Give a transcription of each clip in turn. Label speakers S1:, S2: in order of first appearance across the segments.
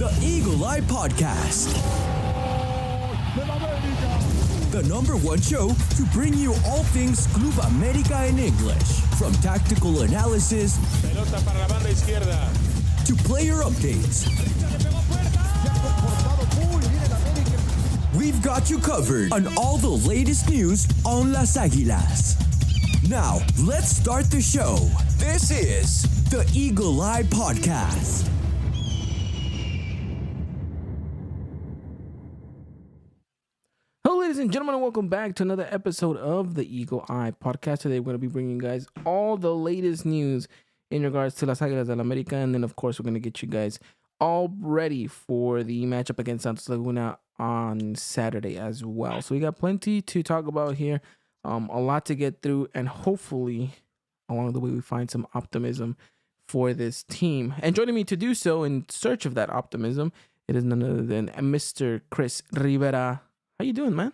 S1: The Eagle Eye Podcast. The number one show to bring you all things Club America in English. From tactical analysis
S2: Pelota para la banda izquierda.
S1: to player updates. We've got you covered on all the latest news on Las Águilas. Now, let's start the show. This is the Eagle Eye Podcast.
S3: Hello, ladies and gentlemen, and welcome back to another episode of the Eagle Eye Podcast. Today, we're going to be bringing you guys all the latest news in regards to Las Águilas del América, and then, of course, we're going to get you guys all ready for the matchup against Santos Laguna on Saturday as well. So we got plenty to talk about here, a lot to get through, and hopefully, along the way, we find some optimism for this team. And joining me to do so in search of that optimism, it is none other than Mr. Chris Rivera. How you doing, man?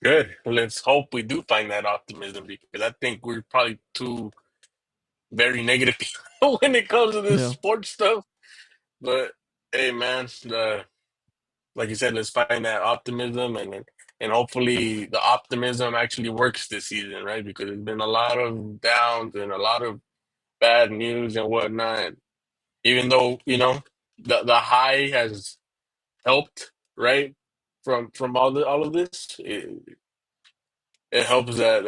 S2: Good. Let's hope we do find that optimism because I think we're probably two very negative people when it comes to this sports stuff. But hey, man, like you said, let's find that optimism and hopefully the optimism actually works this season, right? Because there's been a lot of downs and a lot of bad news and whatnot. Even though the high has helped, right? From all of this, it helps that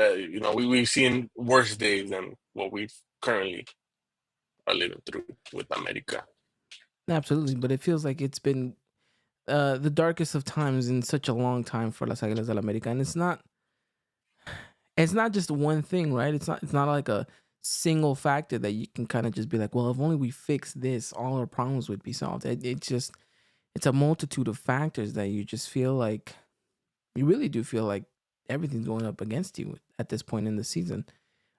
S2: we've seen worse days than what we currently are living through with America.
S3: Absolutely, but it feels like it's been the darkest of times in such a long time for Las Águilas del América, and it's not just one thing, right? It's not like a single factor that you can kind of just be like, well, if only we fix this, all our problems would be solved. It's a multitude of factors that you just feel like you really do feel like everything's going up against you at this point in the season.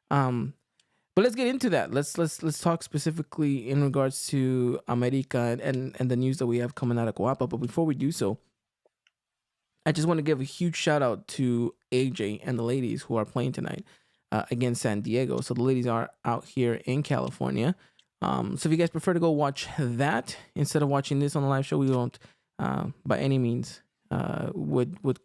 S3: But let's get into that. Let's talk specifically in regards to America and the news that we have coming out of Coapa. But before we do so, I just want to give a huge shout out to AJ and the ladies who are playing tonight against San Diego. So the ladies are out here in California. So if you guys prefer to go watch that instead of watching this on the live show, we won't by any means would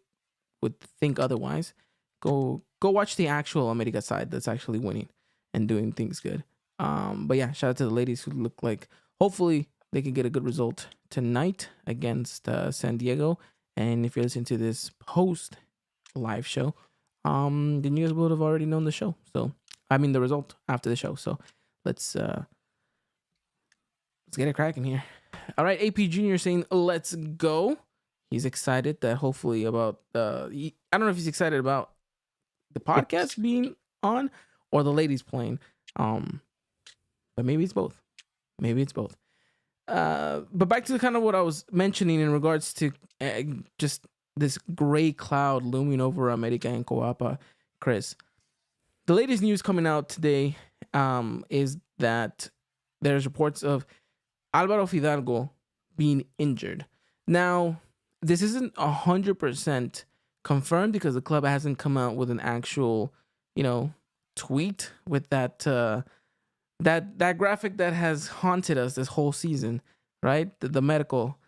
S3: think otherwise. Go watch the actual America side that's actually winning and doing things good. But yeah, shout out to the ladies who look like hopefully they can get a good result tonight against San Diego. And if you're listening to this post live show, then you guys would have already known the show. So I mean the result after the show. So let's get it cracking here. All right, AP Jr. saying let's go. He's excited that hopefully about I don't know if he's excited about the podcast being on or the ladies playing. But maybe it's both. But back to kind of what I was mentioning in regards to just this gray cloud looming over America and Coapa, Chris. The latest news coming out today is that there's reports of Álvaro Fidalgo being injured. Now, this isn't 100% confirmed because the club hasn't come out with an actual, tweet with that that graphic that has haunted us this whole season, right? The medical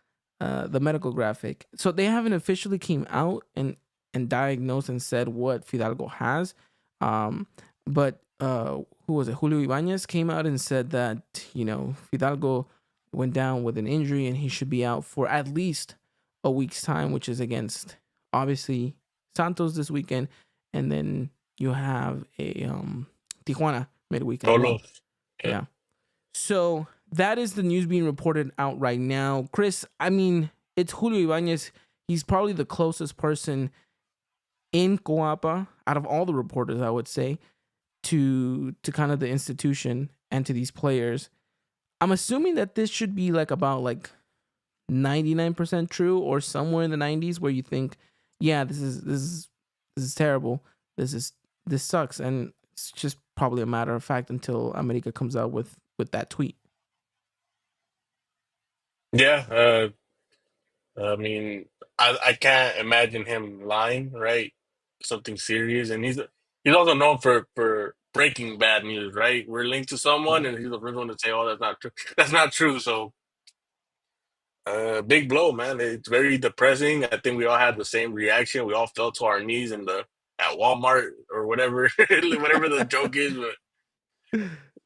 S3: graphic. So they haven't officially came out and diagnosed and said what Fidalgo has. But who was it? Julio Ibanez came out and said that Fidalgo went down with an injury and he should be out for at least a week's time, which is against obviously Santos this weekend, and then you have a Tijuana midweek. Yeah. So that is the news being reported out right now. Chris, I mean, it's Julio Ibanez. He's probably the closest person in Coapa out of all the reporters, I would say, to kind of the institution and to these players. I'm assuming that this should be about 99% true or somewhere in the 90s where you think, yeah, this is terrible. This sucks, and it's just probably a matter of fact until America comes out with that tweet.
S2: Yeah, I mean, I can't imagine him lying, right? Something serious, and he's also known for breaking bad news, right? We're linked to someone, and he's the first one to say, "Oh, that's not true. That's not true." So Big blow, man. It's very depressing. I think we all had the same reaction. We all fell to our knees in the at Walmart or whatever, whatever the joke is.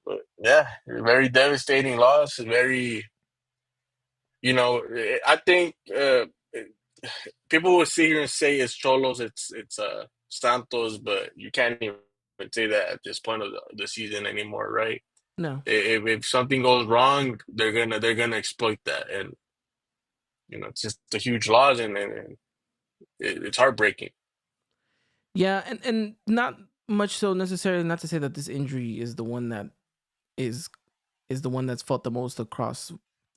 S2: But yeah, very devastating loss. Very, I think people will sit here and say it's Cholos, it's Santos, but you can't even say that at this point of the season anymore, right?
S3: No.
S2: If something goes wrong, they're gonna exploit that, and it's just a huge loss, and it's heartbreaking.
S3: Yeah, and not much so necessarily. Not to say that this injury is the one that is is the one that's felt the most across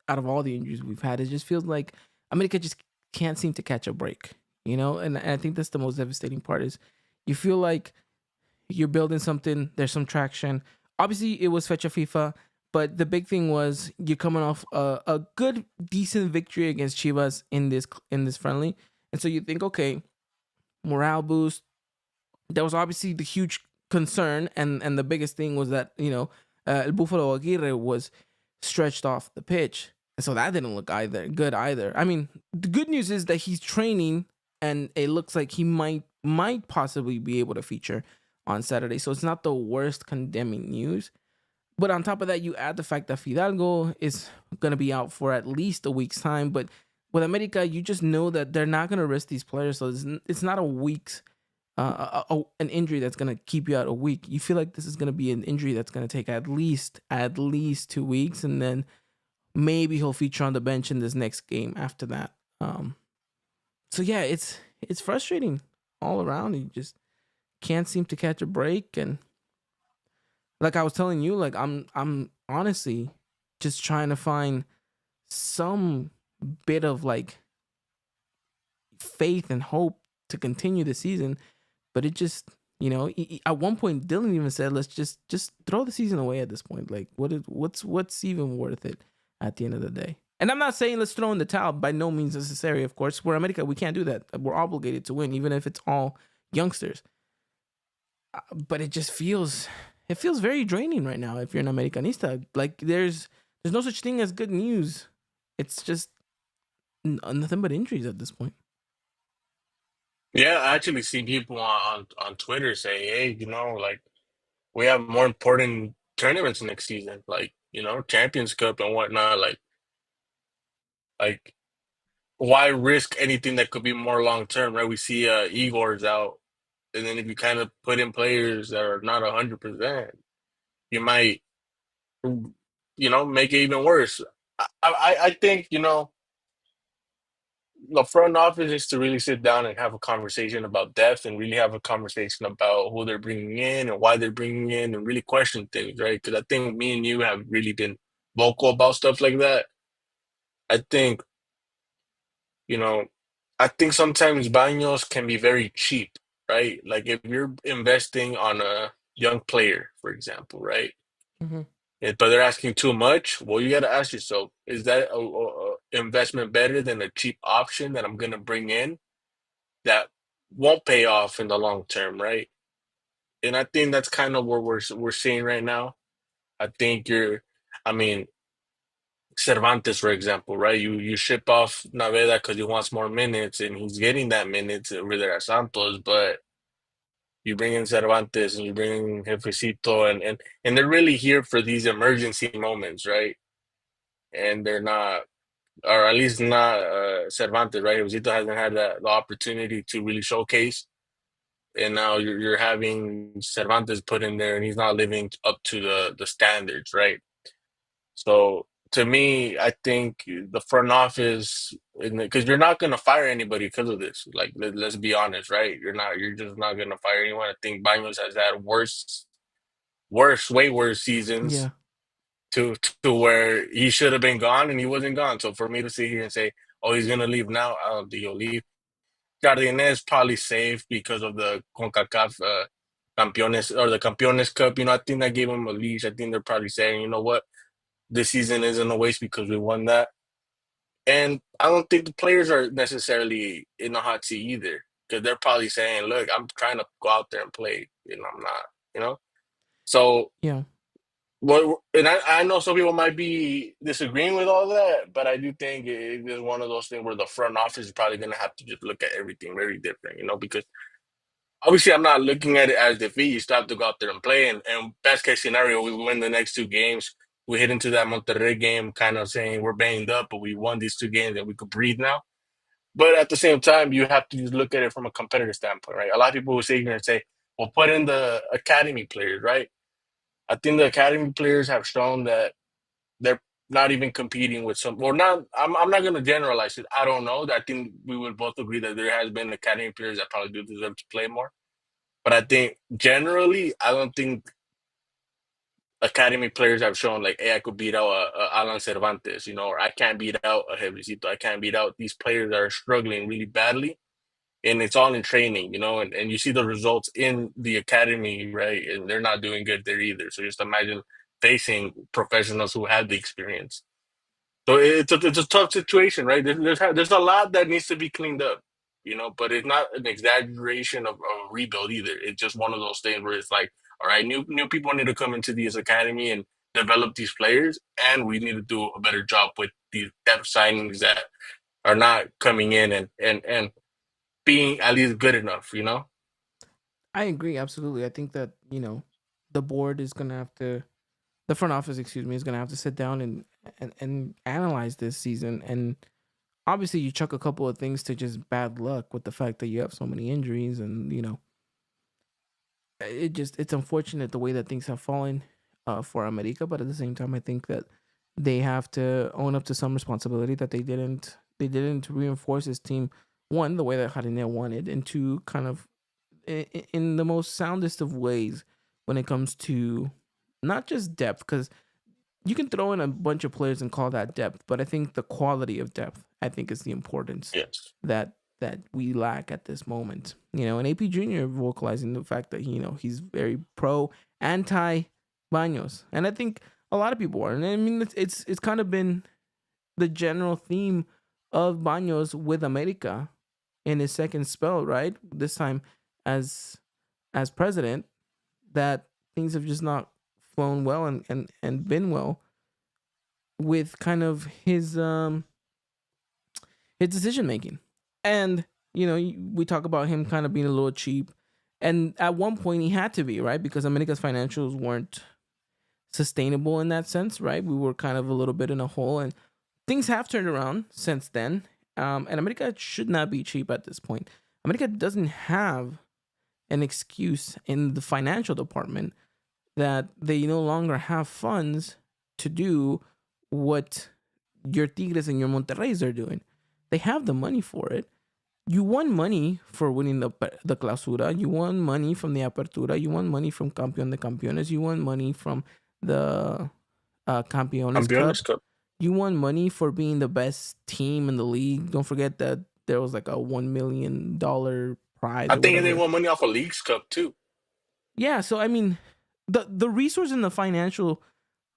S3: out of all the injuries we've had. It just feels like America just can't seem to catch a break, and I think that's the most devastating part is you feel like you're building something, there's some traction. Obviously, it was Fecha FIFA, but the big thing was you're coming off a good, decent victory against Chivas in this friendly, and so you think, okay, morale boost. There was obviously the huge concern, and the biggest thing was that El Buffalo Aguirre was stretched off the pitch, and so that didn't look either good either. I mean, the good news is that he's training, and it looks like he might possibly be able to feature on Saturday. So it's not the worst condemning news. But on top of that, you add the fact that Fidalgo is going to be out for at least a week's time. But with America, you just know that they're not going to risk these players. So it's not a week's an injury that's going to keep you out a week. You feel like this is going to be an injury that's going to take at least 2 weeks, and then maybe he'll feature on the bench in this next game after that. So yeah, it's frustrating all around. You just can't seem to catch a break, and like I was telling you, like I'm honestly just trying to find some bit of like faith and hope to continue the season, but it just at one point Dylan even said, let's just throw the season away at this point. Like what's even worth it at the end of the day? And I'm not saying let's throw in the towel, by no means necessary. Of course, we're America, we can't do that. We're obligated to win, even if it's all youngsters. But it feels very draining right now if you're an Americanista. Like there's no such thing as good news. It's just nothing but injuries at this point.
S2: Yeah, I actually see people on Twitter say, "Hey, like we have more important tournaments next season, like Champions Cup and whatnot. Like why risk anything that could be more long term, right? We see Igor's out, and then if you kind of put in players that are not 100%, you might make it even worse. I think the front office is to really sit down and have a conversation about depth and really have a conversation about who they're bringing in and why they're bringing in and really question things, right? Because I think me and you have really been vocal about stuff like that. I think, you know, I think sometimes Baños can be very cheap, right? Like if you're investing on a young player, for example, right?
S3: Mm-hmm.
S2: But they're asking too much. Well, you got to ask yourself, is that a investment better than a cheap option that I'm going to bring in that won't pay off in the long term, right? And I think that's kind of what we're seeing right now. I think I mean, Cervantes, for example, right? You ship off Naveda because he wants more minutes, and he's getting that minutes over there at Santos. But you bring in Cervantes and you bring in Jefecito, and they're really here for these emergency moments, right? And they're not, or at least not Cervantes, right? Jefecito hasn't had the opportunity to really showcase, and now you're having Cervantes put in there, and he's not living up to the standards, right? So to me, I think the front office, because you're not going to fire anybody because of this. Like let's be honest, right? You're just not going to fire anyone. I think Baños has had way worse seasons
S3: Yeah.
S2: to where he should have been gone and he wasn't gone. So for me to sit here and say, oh, he's going to leave now, I don't think he'll leave. Jardinez probably safe because of the CONCACAF Campeones or the Campeones Cup. I think that gave him a leash. I think they're probably saying, you know what, this season isn't a waste because we won that. And I don't think the players are necessarily in the hot seat either because they're probably saying, look, I'm trying to go out there and play. I'm not, you know? So
S3: Yeah.
S2: Well, and I know some people might be disagreeing with all that, but I do think it is one of those things where the front office is probably going to have to just look at everything very different, because obviously I'm not looking at it as defeat. You still have to go out there and play. And best case scenario, we win the next two games. We hit into that Monterrey game kind of saying we're banged up, but we won these two games and we could breathe now. But at the same time, you have to just look at it from a competitive standpoint, right? A lot of people will sit here and say, well, put in the academy players, right? I think the academy players have shown that they're not even competing with some, or not. I'm not going to generalize it. I don't know. I think we would both agree that there has been academy players that probably do deserve to play more. But I think generally, I don't think academy players have shown like, hey, I could beat out Alan Cervantes, or I can't beat out a Jefecito. I can't beat out these players that are struggling really badly. And it's all in training, and you see the results in the academy, right? And they're not doing good there either. So just imagine facing professionals who have the experience. So it's a tough situation, right? There's a lot that needs to be cleaned up, but it's not an exaggeration of a rebuild either. It's just one of those things where it's like, all right, new people need to come into this academy and develop these players, and we need to do a better job with these depth signings that are not coming in and being at least good enough.
S3: I agree absolutely. I think that the board is gonna have to, the front office, excuse me, is gonna have to sit down and analyze this season. And obviously, you chuck a couple of things to just bad luck with the fact that you have so many injuries, and it's unfortunate the way that things have fallen for America. But at the same time, I think that they have to own up to some responsibility that they didn't reinforce this team, one, the way that Jardine wanted, and two, kind of in the most soundest of ways when it comes to not just depth, because you can throw in a bunch of players and call that depth, but I think the quality of depth, I think, is the importance
S2: Yes.
S3: that we lack at this moment. And AP Junior vocalizing the fact that he's very pro anti Baños, and I think a lot of people are. And I mean, it's kind of been the general theme of Baños with America in his second spell, right? This time as president, that things have just not flown well and been well with kind of his decision making. And we talk about him kind of being a little cheap, and at one point he had to be, right? Because America's financials weren't sustainable in that sense, right? We were kind of a little bit in a hole, and things have turned around since then. And America should not be cheap at this point. America doesn't have an excuse in the financial department that they no longer have funds to do what your Tigres and your Monterreys are doing. They have the money for it. You won money for winning the Clausura. You won money from the Apertura. You won money from Campeón de Campeones. You won money from the Campeones Cup. You won money for being the best team in the league. Don't forget that there was like a $1 million prize.
S2: I think they won money off a Leagues Cup too.
S3: Yeah, so I mean, the resource and the financial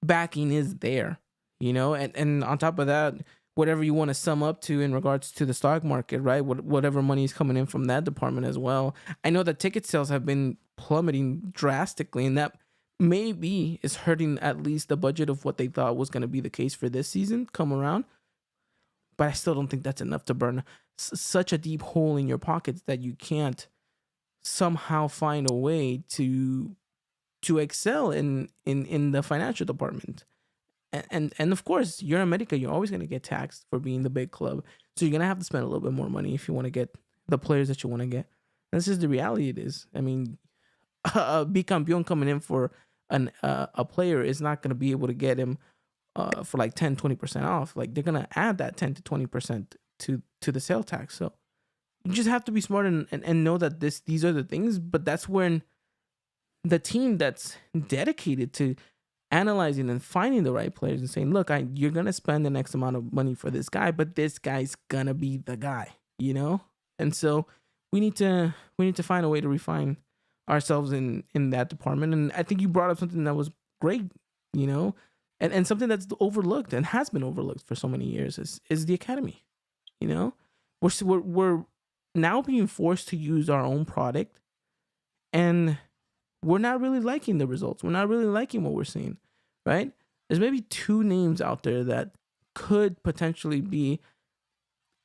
S3: backing is there, and on top of that, whatever you want to sum up to in regards to the stock market, right? Whatever money is coming in from that department as well. I know that ticket sales have been plummeting drastically, and that maybe is hurting at least the budget of what they thought was going to be the case for this season come around. But I still don't think that's enough to burn such a deep hole in your pockets that you can't somehow find a way to excel in the financial department. And of course, you're in America, you're always going to get taxed for being the big club. So you're going to have to spend a little bit more money if you want to get the players that you want to get. That's just the reality it is. I mean, a bicampeón coming in for a player is not going to be able to get him for like 10-20% off. Like, they're going to add that 10 to 20% to the sale tax. So you just have to be smart and know that these are the things. But that's when the team that's dedicated to analyzing and finding the right players and saying, look, you're going to spend the next amount of money for this guy, but this guy's going to be the guy, And so we need to find a way to refine ourselves in that department. And I think you brought up something that was great, and something that's overlooked and has been overlooked for so many years is the academy. We're now being forced to use our own product, and we're not really liking the results. We're not really liking what we're seeing. right? There's maybe two names out there that could potentially be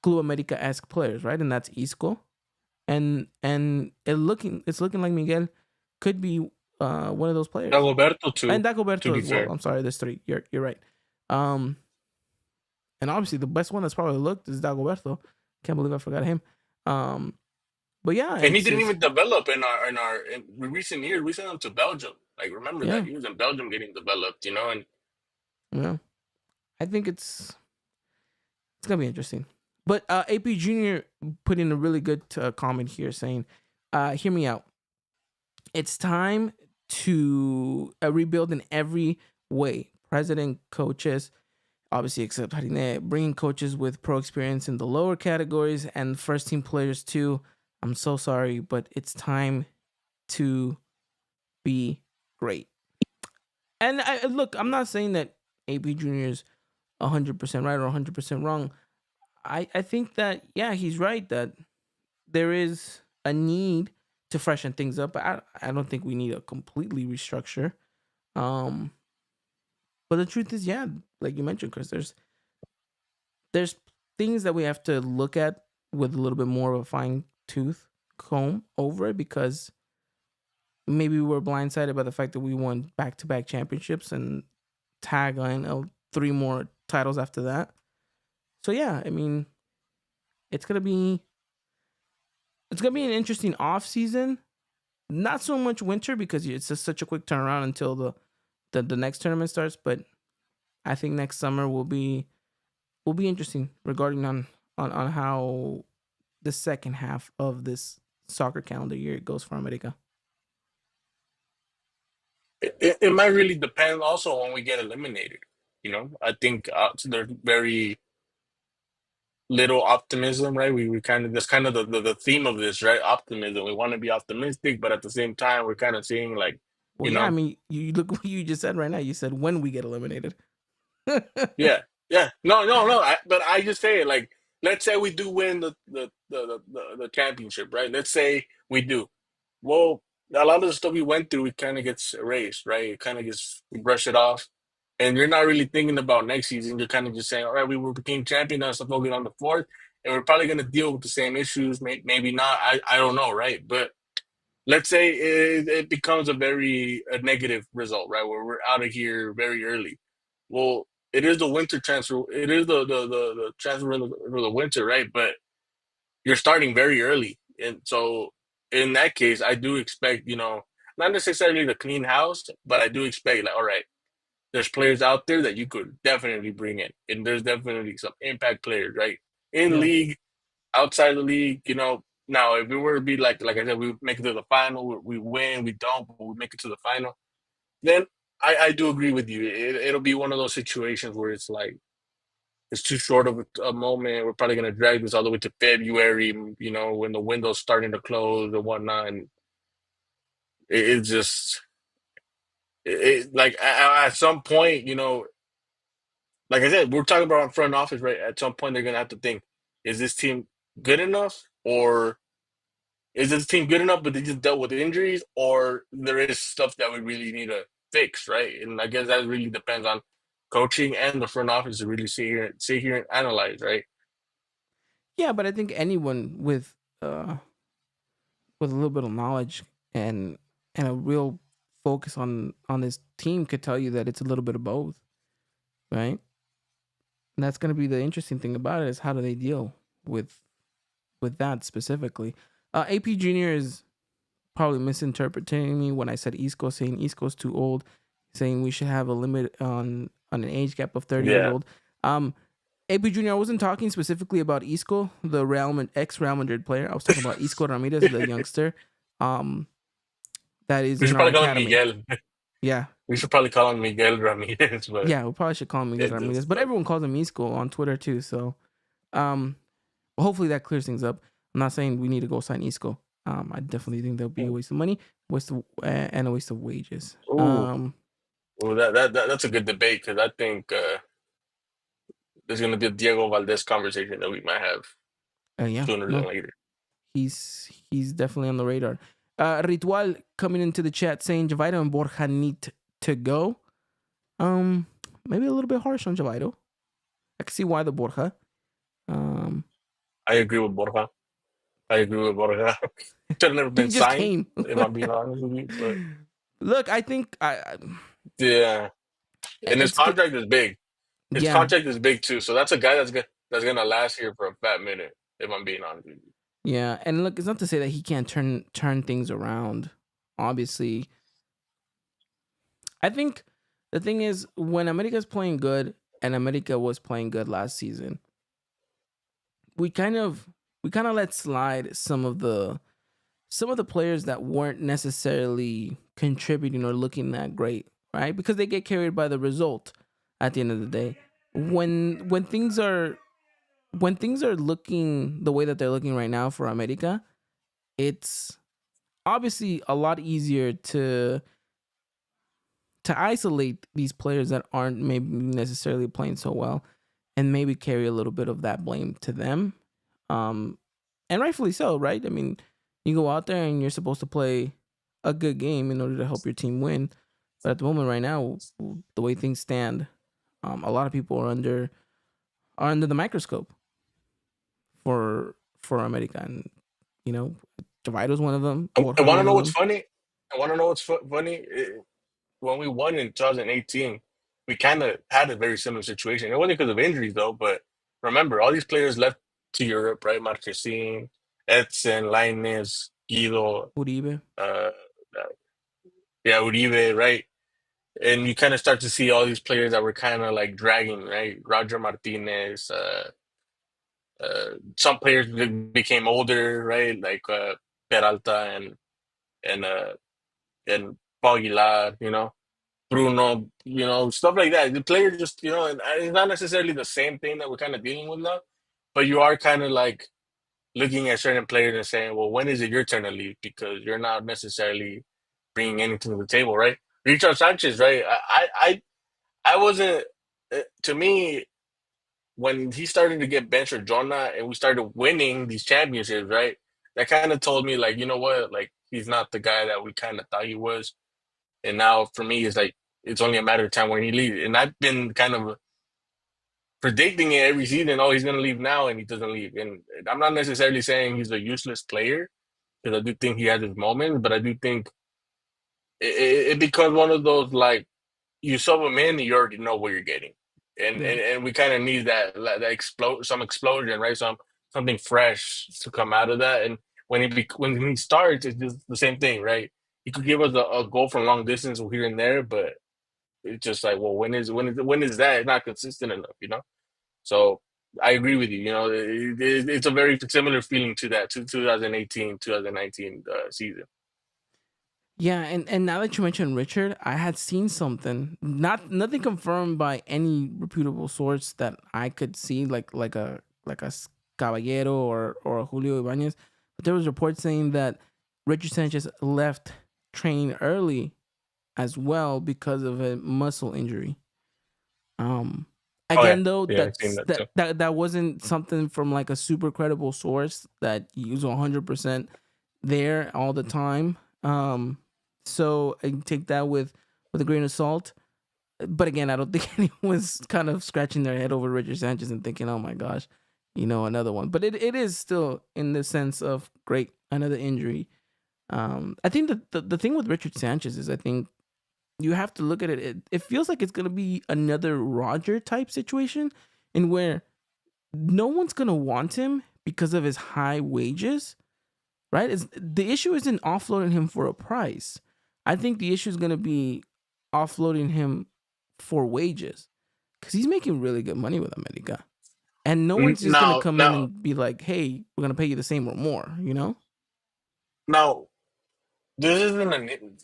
S3: Club America-esque players, right? And that's Isco, and it's looking like Miguel could be one of those players.
S2: Dagoberto too.
S3: And Dagoberto as well.
S2: Fair.
S3: I'm sorry, there's three. You're right. And obviously the best one that's probably looked is Dagoberto. Can't believe I forgot him. But yeah,
S2: And he didn't even develop in recent years. We sent him to Belgium. Like, remember that he was in Belgium getting developed, and
S3: yeah, I think it's gonna be interesting. But AP Junior put in a really good comment here saying, "Hear me out. It's time to rebuild in every way. President, coaches, obviously except Harine, bringing coaches with pro experience in the lower categories and first team players too. I'm so sorry, but it's time to be great." And look, I'm not saying that AP Junior is 100% right or 100% wrong. I think that, yeah, he's right that there is a need to freshen things up. I don't think we need a completely restructure. But the truth is, yeah, like you mentioned, Chris, there's things that we have to look at with a little bit more of a fine tooth comb over it, because maybe we were blindsided by the fact that we won back-to-back championships and tag on 3 more titles after that. So yeah, I mean, it's gonna be an interesting off season. Not so much winter because it's just such a quick turnaround until the next tournament starts. But I think next summer will be interesting regarding on how the second half of this soccer calendar year goes for America.
S2: it might really depend also when we get eliminated. I think there's very little optimism, right? We kind of, that's kind of the theme of this, right? Optimism. We want to be optimistic, but at the same time, we're kind of seeing like,
S3: well, yeah, I mean, you look what you just said right now. You said when we get eliminated.
S2: yeah. No. But I just say it like, let's say we do win the championship, right? Let's say we do. Well, a lot of the stuff we went through, it kind of gets erased, right? It kind of gets, we brush it off. And you're not really thinking about next season. You're kind of just saying, all right, became champion, now stuff focusing on the fourth. And we're probably going to deal with the same issues. Maybe not. I don't know, right? But let's say it becomes a negative result, right? Where we're out of here very early. Well, it is the winter transfer. It is the transfer for the winter, right? But you're starting very early. And so in that case, I do expect, not necessarily the clean house, but I do expect like, all right, there's players out there that you could definitely bring in. And there's definitely some impact players, right? In league, outside the league, now if we were to be like I said, we make it to the final, we win, we don't, but we make it to the final, then I do agree with you. It'll be one of those situations where it's like, it's too short of a moment. We're probably going to drag this all the way to February, when the window's starting to close and whatnot. And it's just, like at some point, like I said, we're talking about front office, right? At some point, they're going to have to think, is this team good enough? Or is this team good enough, but they just dealt with injuries? Or there is stuff that we really need to fix, right? And I guess that really depends on coaching and the front office to really sit here and analyze, right?
S3: Yeah, but I think anyone with a little bit of knowledge and a real focus on this team could tell you that it's a little bit of both, right? And that's going to be the interesting thing about it, is how do they deal with that specifically. AP Junior is probably misinterpreting me when I said Isco, saying Isco's too old, saying we should have a limit on an age gap of 30 years old. AP Junior, I wasn't talking specifically about Isco, the ex-Real Madrid player. I was talking about Isco Ramirez, the youngster. That is.
S2: We should probably call him Miguel.
S3: Yeah.
S2: We should probably call him Miguel Ramirez. But
S3: yeah, we probably should call him Miguel Ramirez. But everyone calls him Isco on Twitter too. So, hopefully that clears things up. I'm not saying we need to go sign Isco. I definitely think that'll be a waste of money, and a waste of wages.
S2: Well, that's a good debate, because I think there's going to be a Diego Valdez conversation that we might have sooner than later.
S3: He's definitely on the radar. Ritual coming into the chat saying Javairo and Borja need to go. Um, Maybe a little bit harsh on Javairo. I can see why the Borja. Um,
S2: I agree with Borja. I agree with Borja. Should have never
S3: he
S2: been
S3: just
S2: signed,
S3: came.
S2: if I'm being honest with you. But
S3: Look, I think
S2: yeah, and his
S3: it's good.
S2: contract is big. His
S3: Yeah,
S2: contract is big too. So that's a guy that's gonna last here for a fat minute, if I'm being honest with you.
S3: yeah, and look, it's not to say that he can't turn things around. Obviously, I think the thing is when America's playing good and America was playing good last season, we kind of let slide some of the players that weren't necessarily contributing or looking that great, right? Because they get carried by the result at the end of the day. When things are looking the way that they're looking right now for America, it's obviously a lot easier to isolate these players that aren't maybe necessarily playing so well and maybe carry a little bit of that blame to them. Um, and rightfully so, right? I mean, you go out there and you're supposed to play a good game in order to help your team win. But at the moment, right now, the way things stand, a lot of people are under the microscope for America, and you know, Javairo's one of them.
S2: I
S3: Borja's
S2: want to
S3: one
S2: know
S3: of
S2: what's
S3: them.
S2: funny. I want to know what's funny. When we won in 2018, we kind of had a very similar situation. It wasn't because of injuries though, but remember, all these players left to Europe, right? Marquezine, Edson, Lainez, Guido,
S3: Uribe.
S2: uh, yeah, Uribe, right? And you kind of start to see all these players that were kind of like dragging, right? Roger Martinez, some players became older, right? Like Peralta and uh and Paul Aguilar, Bruno, stuff like that. The players just, and it's not necessarily the same thing that we're kind of dealing with now, but you are kind of like looking at certain players and saying, well, when is it your turn to leave? Because you're not necessarily bringing anything to the table, right? Richard Sanchez, right? I wasn't, to me, when he started to get benched for Jonah and we started winning these championships, right? That kind of told me, like, you know what? Like, he's not the guy that we kind of thought he was. And now for me, it's like, it's only a matter of time when he leaves. And I've been kind of predicting it every season. Oh, he's going to leave now, and he doesn't leave. And I'm not necessarily saying he's a useless player because I do think he has his moments, but I do think it becomes one of those like you sub him in, you already know what you're getting, and
S3: Yeah.
S2: and we kind of need that some explosion, right? Something fresh to come out of that. And when he starts, it's just the same thing, right? He could give us a goal from long distance here and there, but it's just like, well, when is that? It's not consistent enough. So I agree with you. It's a very similar feeling to that to 2018, 2019 season.
S3: Yeah, and now that you mentioned Richard, I had seen something, nothing confirmed by any reputable source that I could see, like a Caballero or a Julio Ibanez, but there was reports saying that Richard Sanchez left training early as well because of a muscle injury. Um,
S2: Oh yeah,
S3: Again though,
S2: yeah, I've seen that too.
S3: that wasn't something from like a super credible source that use 100% there all the time. So I take that with a grain of salt. But again, I don't think anyone's kind of scratching their head over Richard Sanchez and thinking, "Oh my gosh, another one." But it is still in the sense of great, another injury. I think that the thing with Richard Sanchez is I think you have to look at it. It feels like it's gonna be another Roger type situation, in where no one's gonna want him because of his high wages, right? The issue isn't offloading him for a price. I think the issue is gonna be offloading him for wages because he's making really good money with America, and no one's just gonna
S2: Now,
S3: come in
S2: now,
S3: and be like, "Hey, we're gonna pay you the same or more," you know?
S2: now, this isn't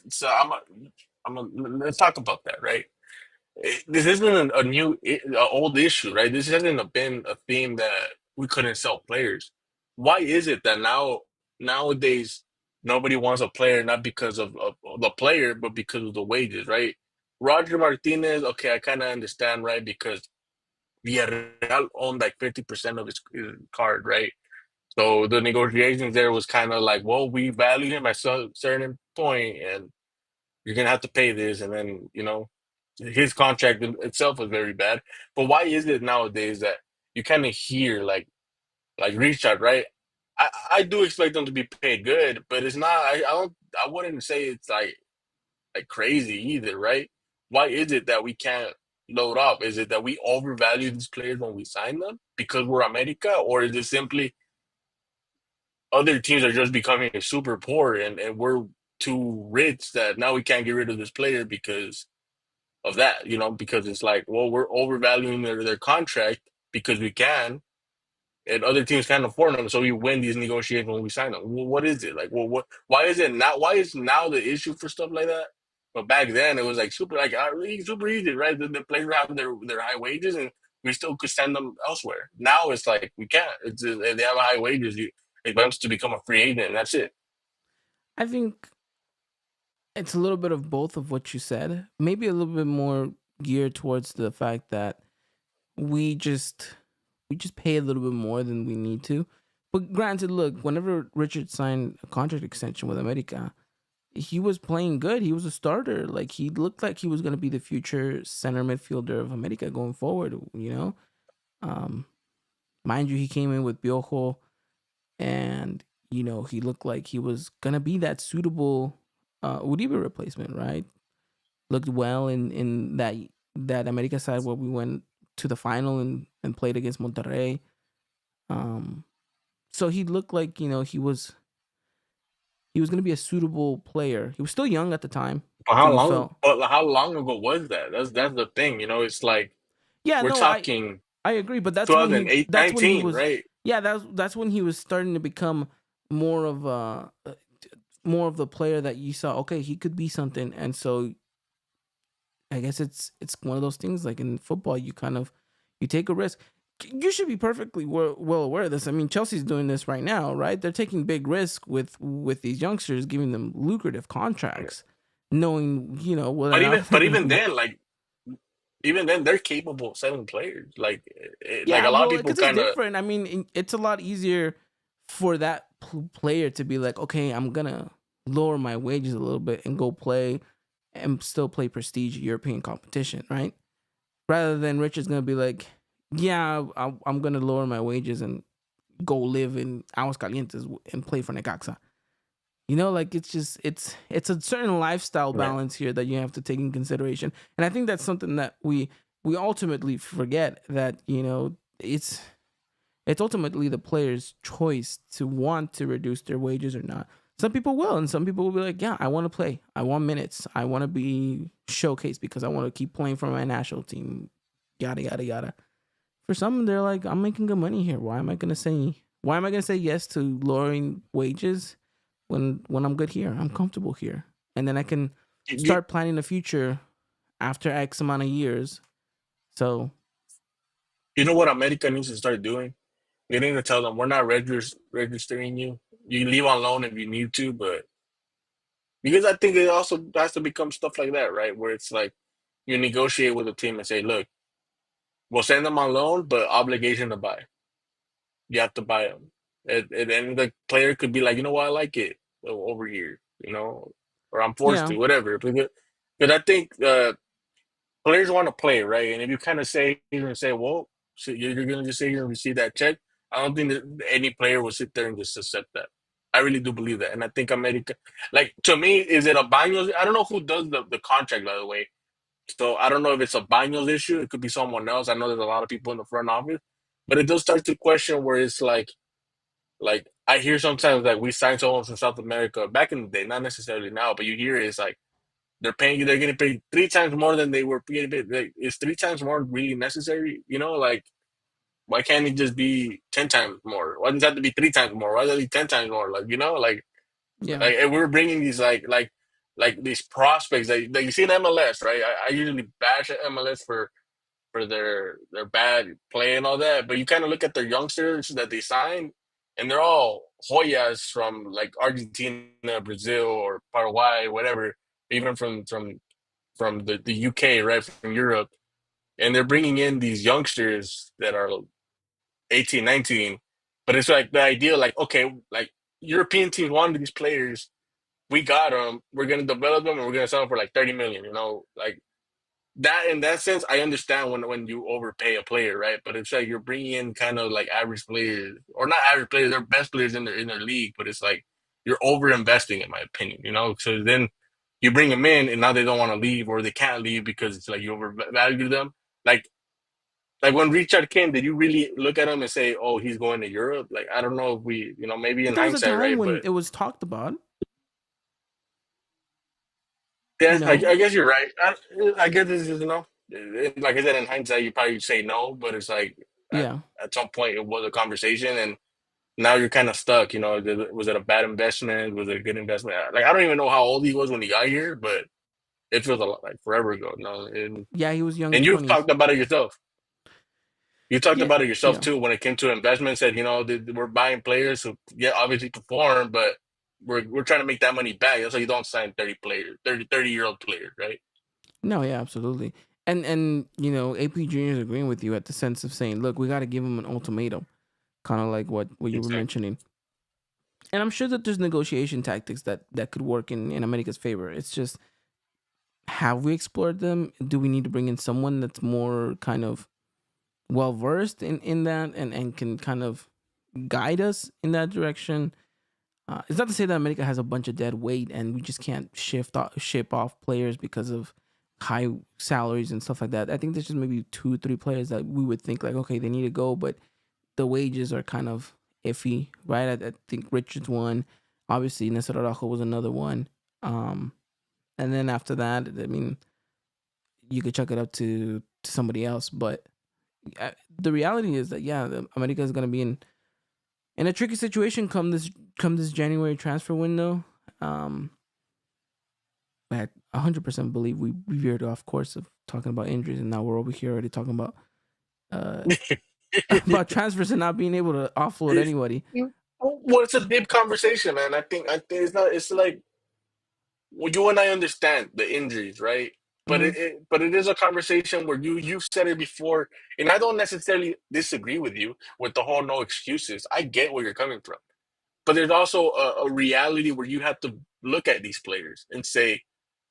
S2: so let's talk about that, right? This isn't a new, old issue, right? This hasn't been a theme that we couldn't sell players. Why is it that nowadays nobody wants a player not because of the player, but because of the wages, right? Roger Martinez, okay, I kind of understand, right? Because Villarreal owned like 50% of his card, right? So the negotiations there was kind of like, well, we value him at some certain point, and you're gonna have to pay this, and then. his contract itself was very bad. But why is it nowadays that you kind of hear like Richard, right? I do expect them to be paid good, but it's not. I wouldn't say it's like crazy either, right? Why is it that we can't load up? Is it that we overvalue these players when we sign them because we're America, or is it simply other teams are just becoming super poor and we're too rich that now we can't get rid of this player because of that, because it's like, well, we're overvaluing their contract because we can, and other teams can't afford them, so we win these negotiations when we sign them. Well, what is it like? Well, why is it not? Why is now the issue for stuff like that? But back then it was like super, like really super easy, right? The players have their high wages, and we still could send them elsewhere. Now it's like we can't. It's if they have high wages. You it wants to become a free agent, and that's it.
S3: I think it's a little bit of both of what you said. Maybe a little bit more geared towards the fact that we just we just pay a little bit more than we need to. But granted, look, whenever Richard signed a contract extension with America, he was playing good. He was a starter. Like he looked like he was going to be the future center midfielder of America going forward. Um, mind you, he came in with Piojo, and he looked like he was gonna be that suitable Uribe replacement, right? Looked well in that America side where we went to the final and played against Monterrey. Um, so he looked like he was gonna be a suitable player. He was still young at the time,
S2: But
S3: so
S2: how
S3: you
S2: long?
S3: felt.
S2: But how long ago was that? That's the thing. It's like
S3: Yeah,
S2: we're
S3: no,
S2: talking
S3: I agree, but that's when he
S2: 2008,
S3: that's when he
S2: 19,
S3: was.
S2: right?
S3: Yeah, that's when he was starting to become more of a more of the player that you saw. Okay, he could be something, and so I guess it's one of those things. Like in football, you take a risk. You should be perfectly well aware of this. I mean, Chelsea's doing this right now, right? They're taking big risk with these youngsters, giving them lucrative contracts, knowing whether or
S2: But
S3: not
S2: even
S3: they're
S2: but
S3: gonna
S2: even
S3: be.
S2: then, like even then, they're capable of selling players. Like
S3: Yeah,
S2: a lot of
S3: well,
S2: people
S3: because it's
S2: kind of.
S3: different. I mean, it's a lot easier for that player to be like, okay, I'm gonna lower my wages a little bit and go play and still play prestige European competition, right? Rather than Richard's gonna be like, yeah, I'm gonna lower my wages and go live in Aguascalientes and play for Necaxa. Like it's a certain lifestyle
S2: Yeah.
S3: balance here that you have to take in consideration, and I think that's something that we ultimately forget that it's ultimately the player's choice to want to reduce their wages or not. Some people will, and some people will be like, yeah, I want to play. I want minutes. I want to be showcased because I want to keep playing for my national team. Yada yada yada. For some, they're like, I'm making good money here. Why am I gonna say yes to lowering wages when I'm good here? I'm comfortable here. And then I can
S2: You,
S3: start planning the future after X amount of years. So
S2: you know what America needs to start doing? They need to tell them we're not registering you. You leave on loan if you need to, but because I think it also has to become stuff like that, right? Where it's like you negotiate with a team and say, look, we'll send them on loan, but obligation to buy. You have to buy them. And the player could be like, you know what, I like it over here, or I'm forced
S3: yeah,
S2: to, whatever. But I think players want to play, right? And if you kind of say, you're going to say, well, so you're going to just say you're going to receive that check, I don't think that any player will sit there and just accept that. I really do believe that. And I think America, like, to me, is it a Baños? I don't know who does the contract, by the way. So I don't know if it's a Baños issue. It could be someone else. I know there's a lot of people in the front office. But it does start to question where it's like I hear sometimes like we sign someone from South America back in the day, not necessarily now, but you hear it's like they're getting paid three times more than they were getting paid. Like, is three times more really necessary? Like why can't it just be 10 times more? Why does it have to be three times more? Why does it be 10 times more? Like
S3: yeah,
S2: like and we're bringing these like these prospects that you see in MLS, right? I usually bash at MLS for their bad play and all that. But you kind of look at their youngsters that they signed, and they're all Hoyas from like Argentina, Brazil, or Paraguay, whatever, even from the UK, right, from Europe, and they're bringing in these youngsters that are 18, 19. But it's like the idea, like okay, like European teams wanted these players. We got them. We're gonna develop them, and we're gonna sell them for like 30 million. Like that in that sense, I understand when you overpay a player, right? But it's like you're bringing in kind of like average players, or not average players, they're best players in their league, but it's like you're over investing, in my opinion, you know. So then you bring them in, and now they don't want to leave, or they can't leave because it's like you overvalue them. Like like when Richard came, did you really look at him and say, "Oh, he's going to Europe"? Like I don't know if we, you know, maybe in
S3: There was a
S2: hindsight,
S3: time
S2: right?
S3: when
S2: But
S3: it was talked about, you
S2: yeah,
S3: know.
S2: I guess you're right. I guess this is, you know, like I said, in hindsight, you probably say no, but it's like at,
S3: Yeah.
S2: at some point it was a conversation, and now you're kind of stuck. You know, was it a bad investment? Was it a good investment? Like I don't even know how old he was when he got here, but it feels a lot like forever ago. No,
S3: Yeah, he was young
S2: and you've
S3: 20s.
S2: talked about it yourself. You talked
S3: Yeah.
S2: about it yourself
S3: Yeah.
S2: too when it came to investment. Said, you know, we're buying players who, yeah, obviously perform, but we're trying to make that money back. That's why you don't sign 30-year-old players, right?
S3: No, yeah, absolutely. And you know, AP Junior is agreeing with you at the sense of saying, look, we got to give him an ultimatum, kind of like what you were
S2: Exactly.
S3: mentioning. And I'm sure that there's negotiation tactics that could work in America's favor. It's just, have we explored them? Do we need to bring in someone that's more kind of well versed in that and can kind of guide us in that direction? It's not to say that America has a bunch of dead weight and we just can't ship off players because of high salaries and stuff like that. I think there's just maybe 2, 3 players that we would think like, okay, they need to go, but the wages are kind of iffy, right? I think Richards one, obviously Nestor Araujo was another one, and then after that, I mean, you could chuck it up to somebody else, but the reality is that yeah, America is gonna be in a tricky situation come this January transfer window. Um, I 100% believe we veered off course of talking about injuries, and now we're over here already talking about uh about transfers and not being able to offload anybody.
S2: Well, it's a deep conversation, man. I think it's not. It's like, well, you and I understand the injuries, right? But
S3: Mm-hmm.
S2: but it is a conversation where you've said it before, and I don't necessarily disagree with you with the whole no excuses. I get where you're coming from, but there's also a reality where you have to look at these players and say,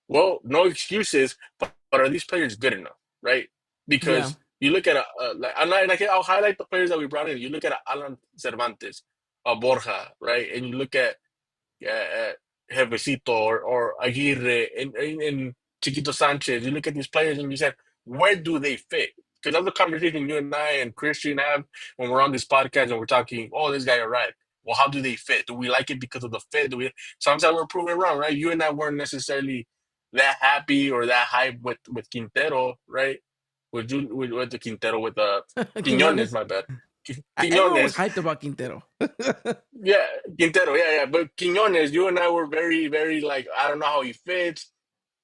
S2: well, no excuses, but are these players good enough, right?
S3: Yeah,
S2: Because you look at like, I'll highlight the players that we brought in. You look at Alan Cervantes, Borja, right, and you look at Jefecito or Aguirre and Chiquito Sanchez. You look at these players and you said, where do they fit? Because that's the conversation you and I and Christian have when we're on this podcast and we're talking, oh, this guy arrived. Well, how do they fit? Do we like it because of the fit? Do we? Sometimes we're proven wrong, right? You and I weren't necessarily that happy or that hype with Quintero, right? With the Quintero with Quiñones,
S3: Quinones.
S2: my bad.
S3: Everyone was
S2: Quinones,
S3: hyped about Quintero.
S2: yeah, Quintero, yeah. But Quiñones, you and I were very, very like, I don't know how he fits.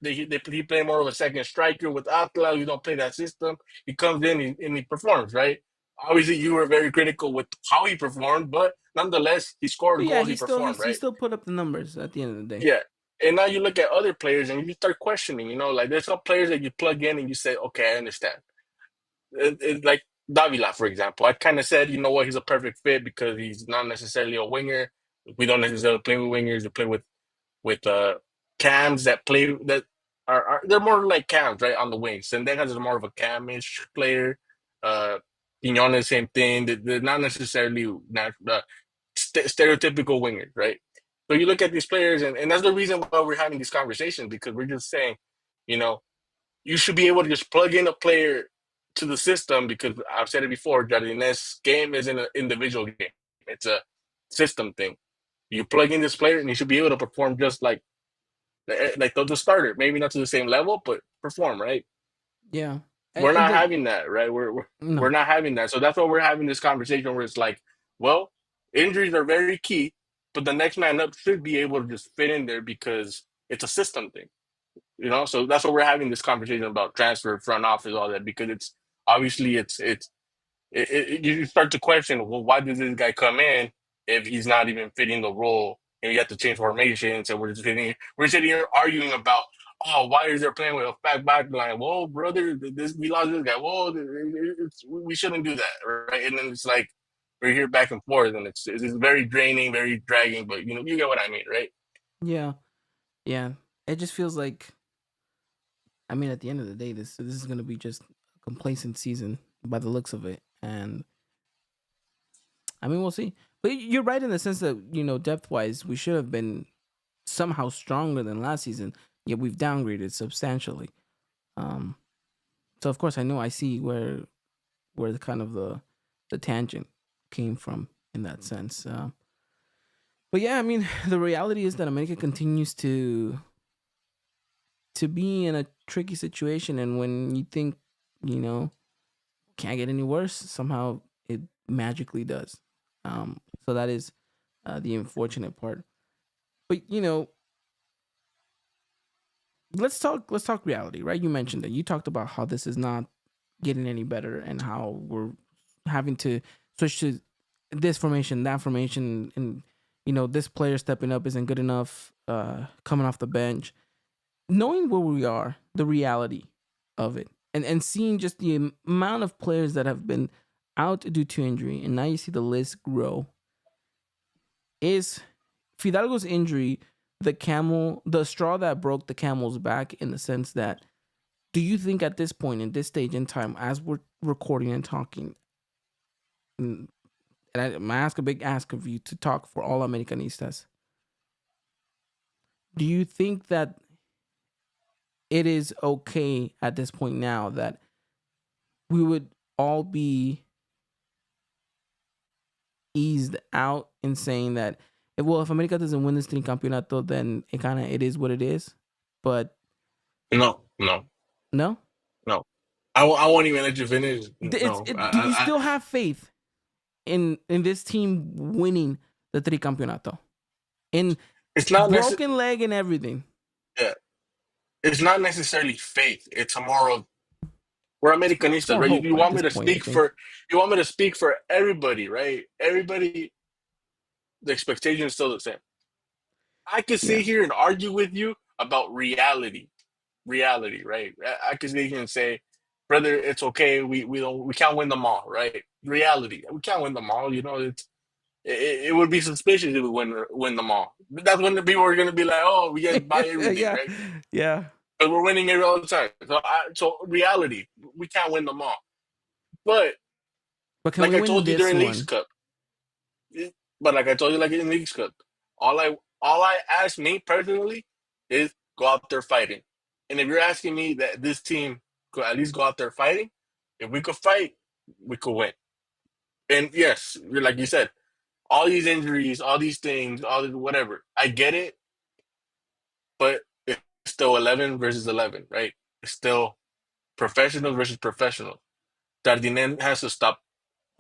S2: He play more of a second striker with Atlas. We don't play that system. He comes in and he performs, right? Obviously, you were very critical with how he performed, but nonetheless, he
S3: But
S2: scored
S3: yeah,
S2: goals. He performed,
S3: he
S2: right?
S3: still put up the numbers at the end of the day.
S2: Yeah. And now you look at other players and you start questioning. You know, like there's some players that you plug in and you say, okay, I understand. Like Davila, for example. I kind of said, you know what, he's a perfect fit because he's not necessarily a winger. We don't necessarily play with wingers. We play with cams that play that are they're more like cams, right, on the wings. Sendejas is more of a camish player. Uh, Quiñones, same thing. They're not necessarily stereotypical wingers, right? So you look at these players, and that's the reason why we're having these conversations because we're just saying, you know, you should be able to just plug in a player to the system because I've said it before, Jardinez game isn't an individual game. It's a system thing. You plug in this player and he should be able to perform just like the starter. Maybe not to the same level, but perform, right?
S3: Yeah,
S2: We're
S3: and
S2: not
S3: the
S2: having that, right? We're
S3: no,
S2: not having that. So that's why we're having this conversation where it's like, well, injuries are very key, but the next man up should be able to just fit in there because it's a system thing. You know, so that's what we're having this conversation about transfer, front office, all that, because it's obviously you start to question, well, why does this guy come in if he's not even fitting the role? And you have to change formations, and we're sitting here arguing about, oh, why is there playing with a back line? Whoa, brother, this we lost this guy. Whoa, we shouldn't do that, right? And then it's like we're here back and forth, and it's very draining, very dragging. But you know, you get what I mean, right?
S3: yeah, yeah. It just feels like I mean, at the end of the day, this is going to be just a complacent season by the looks of it, and I mean, we'll see. But you're right in the sense that depth wise, we should have been somehow stronger than last season. Yet we've downgraded substantially. Um, so of course, I see where the kind of the tangent came from in that sense. But yeah, I mean, the reality is that America continues to be in a tricky situation, and when you think can't get any worse, somehow it magically does. So that is the unfortunate part. But let's talk reality, right? You mentioned that you talked about how this is not getting any better and how we're having to switch to this formation, that formation, and this player stepping up isn't good enough. Coming off the bench, knowing where we are, the reality of it, and seeing just the amount of players that have been out due to injury, and now you see the list grow. Is Fidalgo's injury the straw that broke the camel's back, in the sense that, do you think at this point, in this stage in time, as we're recording and talking, and I'm gonna ask a big ask of you to talk for all Americanistas, do you think that it is okay at this point now that we would all be eased out in saying that, if America doesn't win this tricampeonato, then it is what it is? But
S2: No.
S3: no.
S2: I won't even let you finish. No,
S3: Do you still have faith in this team winning the tricampeonato? In
S2: it's not
S3: broken leg and everything.
S2: Yeah, it's not necessarily faith. It's more of, we're Americanistas,
S3: More
S2: right?
S3: hope
S2: You
S3: at
S2: want me
S3: this
S2: to
S3: point, I
S2: speak
S3: think.
S2: for everybody, right? Everybody, the expectation is still the same. I could sit
S3: Yeah.
S2: here and argue with you about reality, right? I could sit here and say, brother, it's okay. We can't win them all, right? Reality, we can't win them all. It would be suspicious if we win them all. That's when the people are gonna be like, oh, we guys buy everything,
S3: Yeah.
S2: right?
S3: Yeah.
S2: But we're winning every all the time. So reality, we can't win them all. But
S3: But can
S2: like
S3: we
S2: I
S3: win
S2: told you
S3: this
S2: during Leagues
S3: one?
S2: Cup, but like I told you, like in Leagues Cup, all I ask me personally is go out there fighting. And if you're asking me that this team could at least go out there fighting, if we could fight, we could win. And yes, like you said, all these injuries, all these things, all this whatever. I get it, but it's still 11 versus 11, right? It's still professional versus professional. Jardine has to stop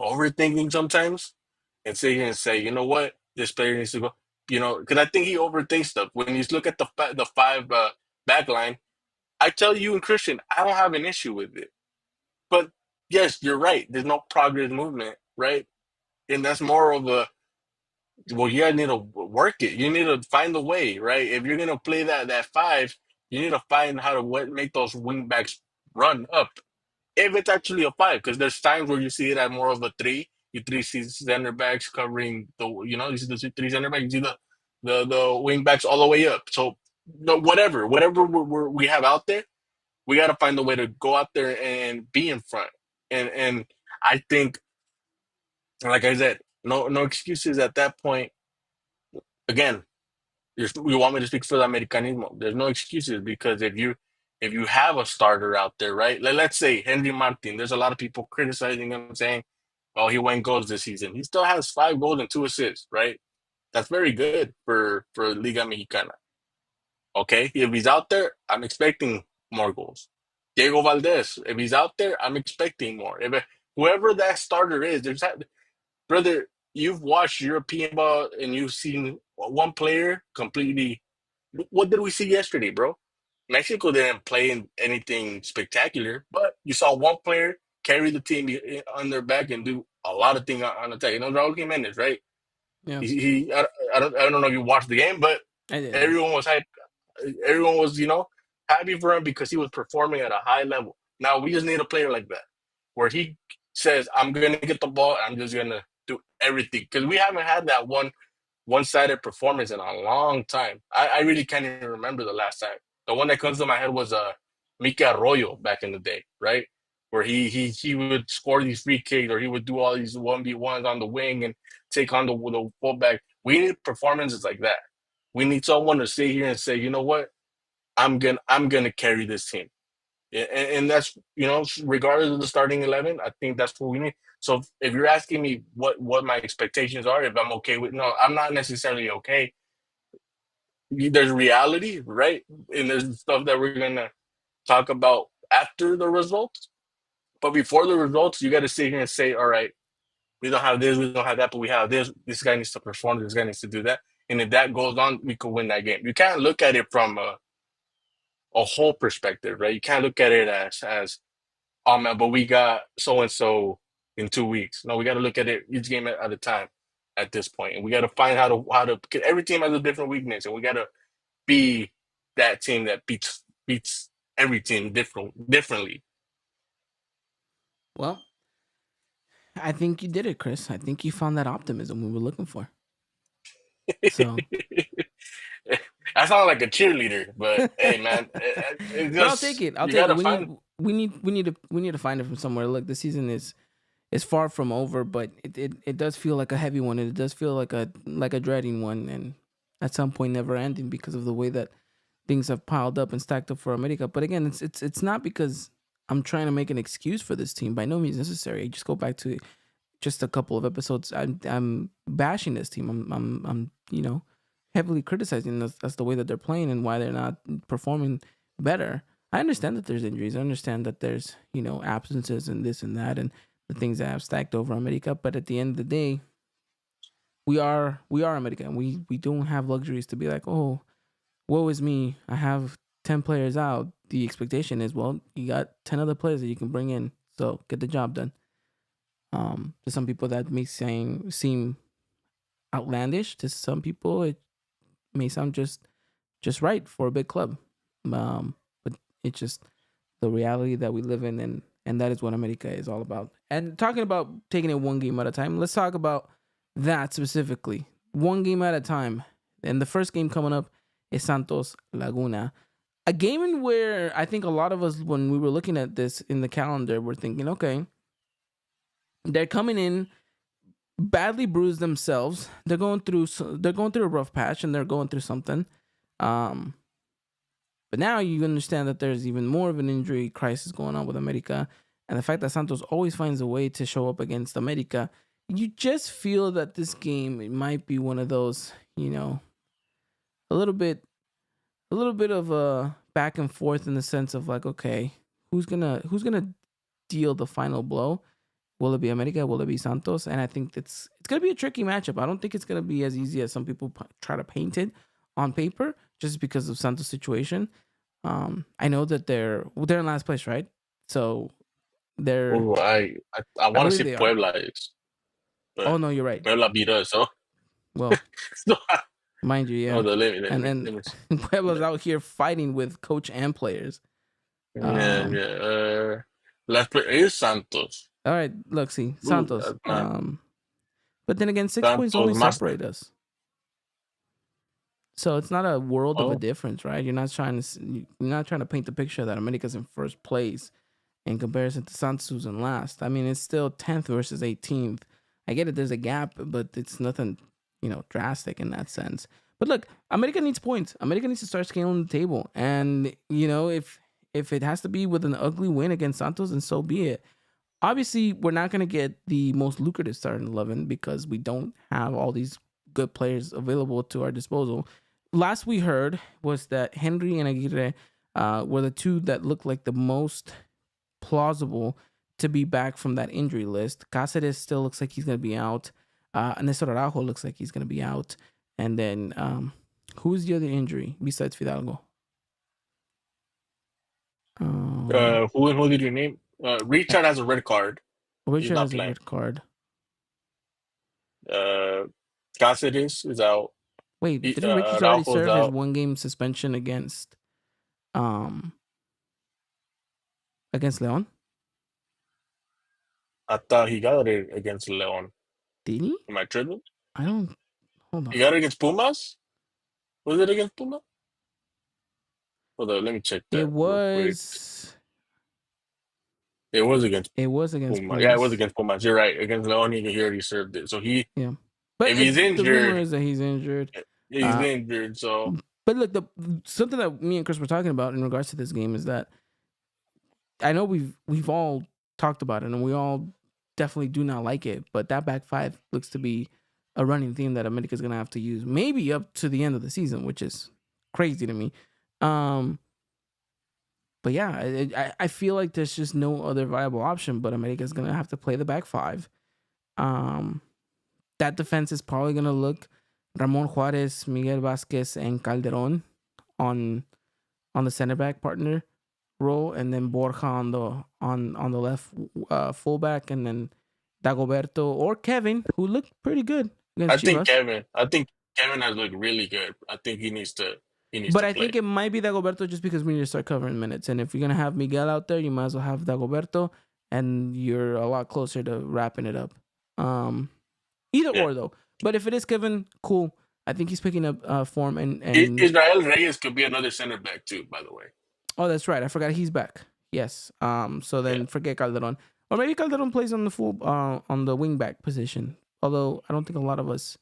S2: overthinking sometimes and sit here and say, you know what, this player needs to go. Because I think he overthinks stuff. When you look at the five back line, I tell you and Christian, I don't have an issue with it. But yes, you're right. There's no progress movement, right? And that's more of a, well, you guys need to work it. You need to find a way, right? If you're gonna play that five, you need to find how to make those wing backs run up. If it's actually a five, because there's times where you see it at more of a three. You three see center backs covering you see the three center backs. You see the wing backs all the way up. So whatever we have out there, we got to find a way to go out there and be in front. And I think, like I said, no excuses at that point. Again, you want me to speak for the Americanismo? There's no excuses, because if you have a starter out there, right? Let's say Henry Martin. There's a lot of people criticizing him, saying, "Oh, he went goals this season." He still has 5 goals and 2 assists, right? That's very good for Liga Mexicana. Okay, if he's out there, I'm expecting more goals. Diego Valdez, if he's out there, I'm expecting more. If whoever that starter is, brother, you've watched European ball and you've seen one player completely. What did we see yesterday, bro? Mexico didn't play in anything spectacular, but you saw one player carry the team on their back and do a lot of things on attack. Raul Jimenez, right?
S3: Yeah.
S2: I don't know if you watched the game, but
S3: I did.
S2: everyone was hyped. Everyone was, happy for him because he was performing at a high level. Now we just need a player like that, where he says, "I'm gonna get the ball. I'm just gonna do everything," because we haven't had that one-sided performance in a long time. I really can't even remember the last time. The one that comes to my head was Mika Arroyo back in the day, right? Where he would score these free kicks, or he would do all these 1v1s on the wing and take on the fullback. We need performances like that. We need someone to sit here and say, you know what, I'm gonna carry this team. And that's, regardless of the starting 11, I think that's what we need. So if you're asking me what my expectations are, if I'm okay with, no, I'm not necessarily okay. There's reality, right? And there's stuff that we're gonna talk about after the results. But before the results, you got to sit here and say, all right, we don't have this, we don't have that, but we have this. This guy needs to perform. This guy needs to do that. And if that goes on, we could win that game. You can't look at it from a whole perspective, right? You can't look at it as oh man, but we got so and so in 2 weeks. No, we got to look at it each game at a time at this point, and we got to find how to. Because every team has a different weakness, and we got to be that team that beats every team differently.
S3: Well, I think you did it, Chris. I think you found that optimism we were looking for. So
S2: I sound like a cheerleader, but hey, man, it
S3: but I'll
S2: just
S3: take it. I'll
S2: you
S3: take
S2: gotta
S3: it.
S2: find.
S3: We need to find it from somewhere. Look, the season is far from over, but it does feel like a heavy one. It does feel like a dreading one, and at some point never ending because of the way that things have piled up and stacked up for America. But again, it's not because I'm trying to make an excuse for this team. By no means necessary. I just go back to just a couple of episodes. I'm bashing this team. I'm heavily criticizing that's the way that they're playing and why they're not performing better. I understand that there's injuries. I understand that there's absences and this and that and the things that have stacked over America. But at the end of the day, we are America, and we don't have luxuries to be like, oh, woe is me. I have 10 players out. The expectation is, well, you got 10 other players that you can bring in, so get the job done. To some people that may seem outlandish. To some people, it may sound just right for a big club. But it's just the reality that we live in, and that is what America is all about. And talking about taking it one game at a time, let's talk about that specifically. One game at a time. And the first game coming up is Santos Laguna. A game in where I think a lot of us, when we were looking at this in the calendar, were thinking, okay, they're coming in badly bruised themselves. They're going through a rough patch, and they're going through something. But now you understand that there's even more of an injury crisis going on with America, and the fact that Santos always finds a way to show up against America. You just feel that this game, it might be one of those, a little bit of a back and forth in the sense of like, okay, who's gonna deal the final blow? Will it be America? Will it be Santos? And I think it's gonna be a tricky matchup. I don't think it's gonna be as easy as some people try to paint it on paper, just because of Santos' situation. I know that they're in last place, right? So they're.
S2: Oh, I
S3: I
S2: want to
S3: believe
S2: see
S3: they are.
S2: Puebla is,
S3: Oh
S2: but
S3: no, you're right.
S2: Puebla beat us, so
S3: Well,
S2: so
S3: mind you, yeah.
S2: oh, the limit,
S3: And then Puebla's out here fighting with coach and players.
S2: yeah. Last player is Santos.
S3: All right, look, see,
S2: Ooh,
S3: Santos.
S2: that's not
S3: But then again, 6 points
S2: Santos
S3: only
S2: Master.
S3: separate us. So it's not a world of a
S2: Oh,
S3: difference, right? You're not trying to paint the picture that America's in first place in comparison to Santos who's in last. I mean, it's still 10th versus 18th. I get it, there's a gap, but it's nothing, drastic in that sense. But look, America needs points. America needs to start scaling the table. And, if it has to be with an ugly win against Santos, then so be it. Obviously, we're not going to get the most lucrative starting 11 because we don't have all these good players available to our disposal. Last we heard was that Henry and Aguirre were the two that looked like the most plausible to be back from that injury list. Cáceres still looks like he's going to be out. Nestor Araujo looks like he's going to be out. And then who's the other injury besides Fidalgo?
S2: who did you name? Richard has a red card. He's
S3: Richard
S2: not
S3: has a
S2: playing.
S3: red card.
S2: Cáceres is out.
S3: Wait, didn't Richards already
S2: Araujo's
S3: serve his
S2: out.
S3: 1-game suspension against Leon?
S2: I thought he got it against Leon.
S3: Did he?
S2: Am I tripping?
S3: I don't. Hold on.
S2: He got it against Pumas? Was it against Pumas? Hold on, let me check
S3: It
S2: that real quick.
S3: was.
S2: It was against
S3: It was against
S2: Pumas. Yeah, it was
S3: Pumas.
S2: against Pumas. You're right. Against Leoni, he already served it. So
S3: Yeah, but
S2: if he's
S3: the rumor
S2: injured,
S3: is that he's injured.
S2: he's injured. So
S3: But look, something that me and Chris were talking about in regards to this game is that I know we've all talked about it and we all definitely do not like it, but that back five looks to be a running theme that America's gonna have to use maybe up to the end of the season, which is crazy to me. But yeah, I feel like there's just no other viable option, but America's gonna have to play the back five. That defense is probably gonna look Ramon Juarez, Miguel Vasquez, and Calderon on the center back partner role, and then Borja on the left fullback, and then Dagoberto or Kevin, who looked pretty good
S2: I
S3: against
S2: think
S3: Chivas.
S2: Kevin has looked really good. I think he needs to
S3: But I
S2: play.
S3: think it might be Dagoberto just because we need to start covering minutes. And if you're gonna have Miguel out there, you might as well have Dagoberto, and you're a lot closer to wrapping it up. Either or though. But if it is Kevin, cool. I think he's picking up form and
S2: Israel Reyes could be another center back too, by the way.
S3: oh, that's right. I forgot he's back. Yes. So then forget Calderon, or maybe Calderon plays on the full on the wing back position. Although I don't think a lot of us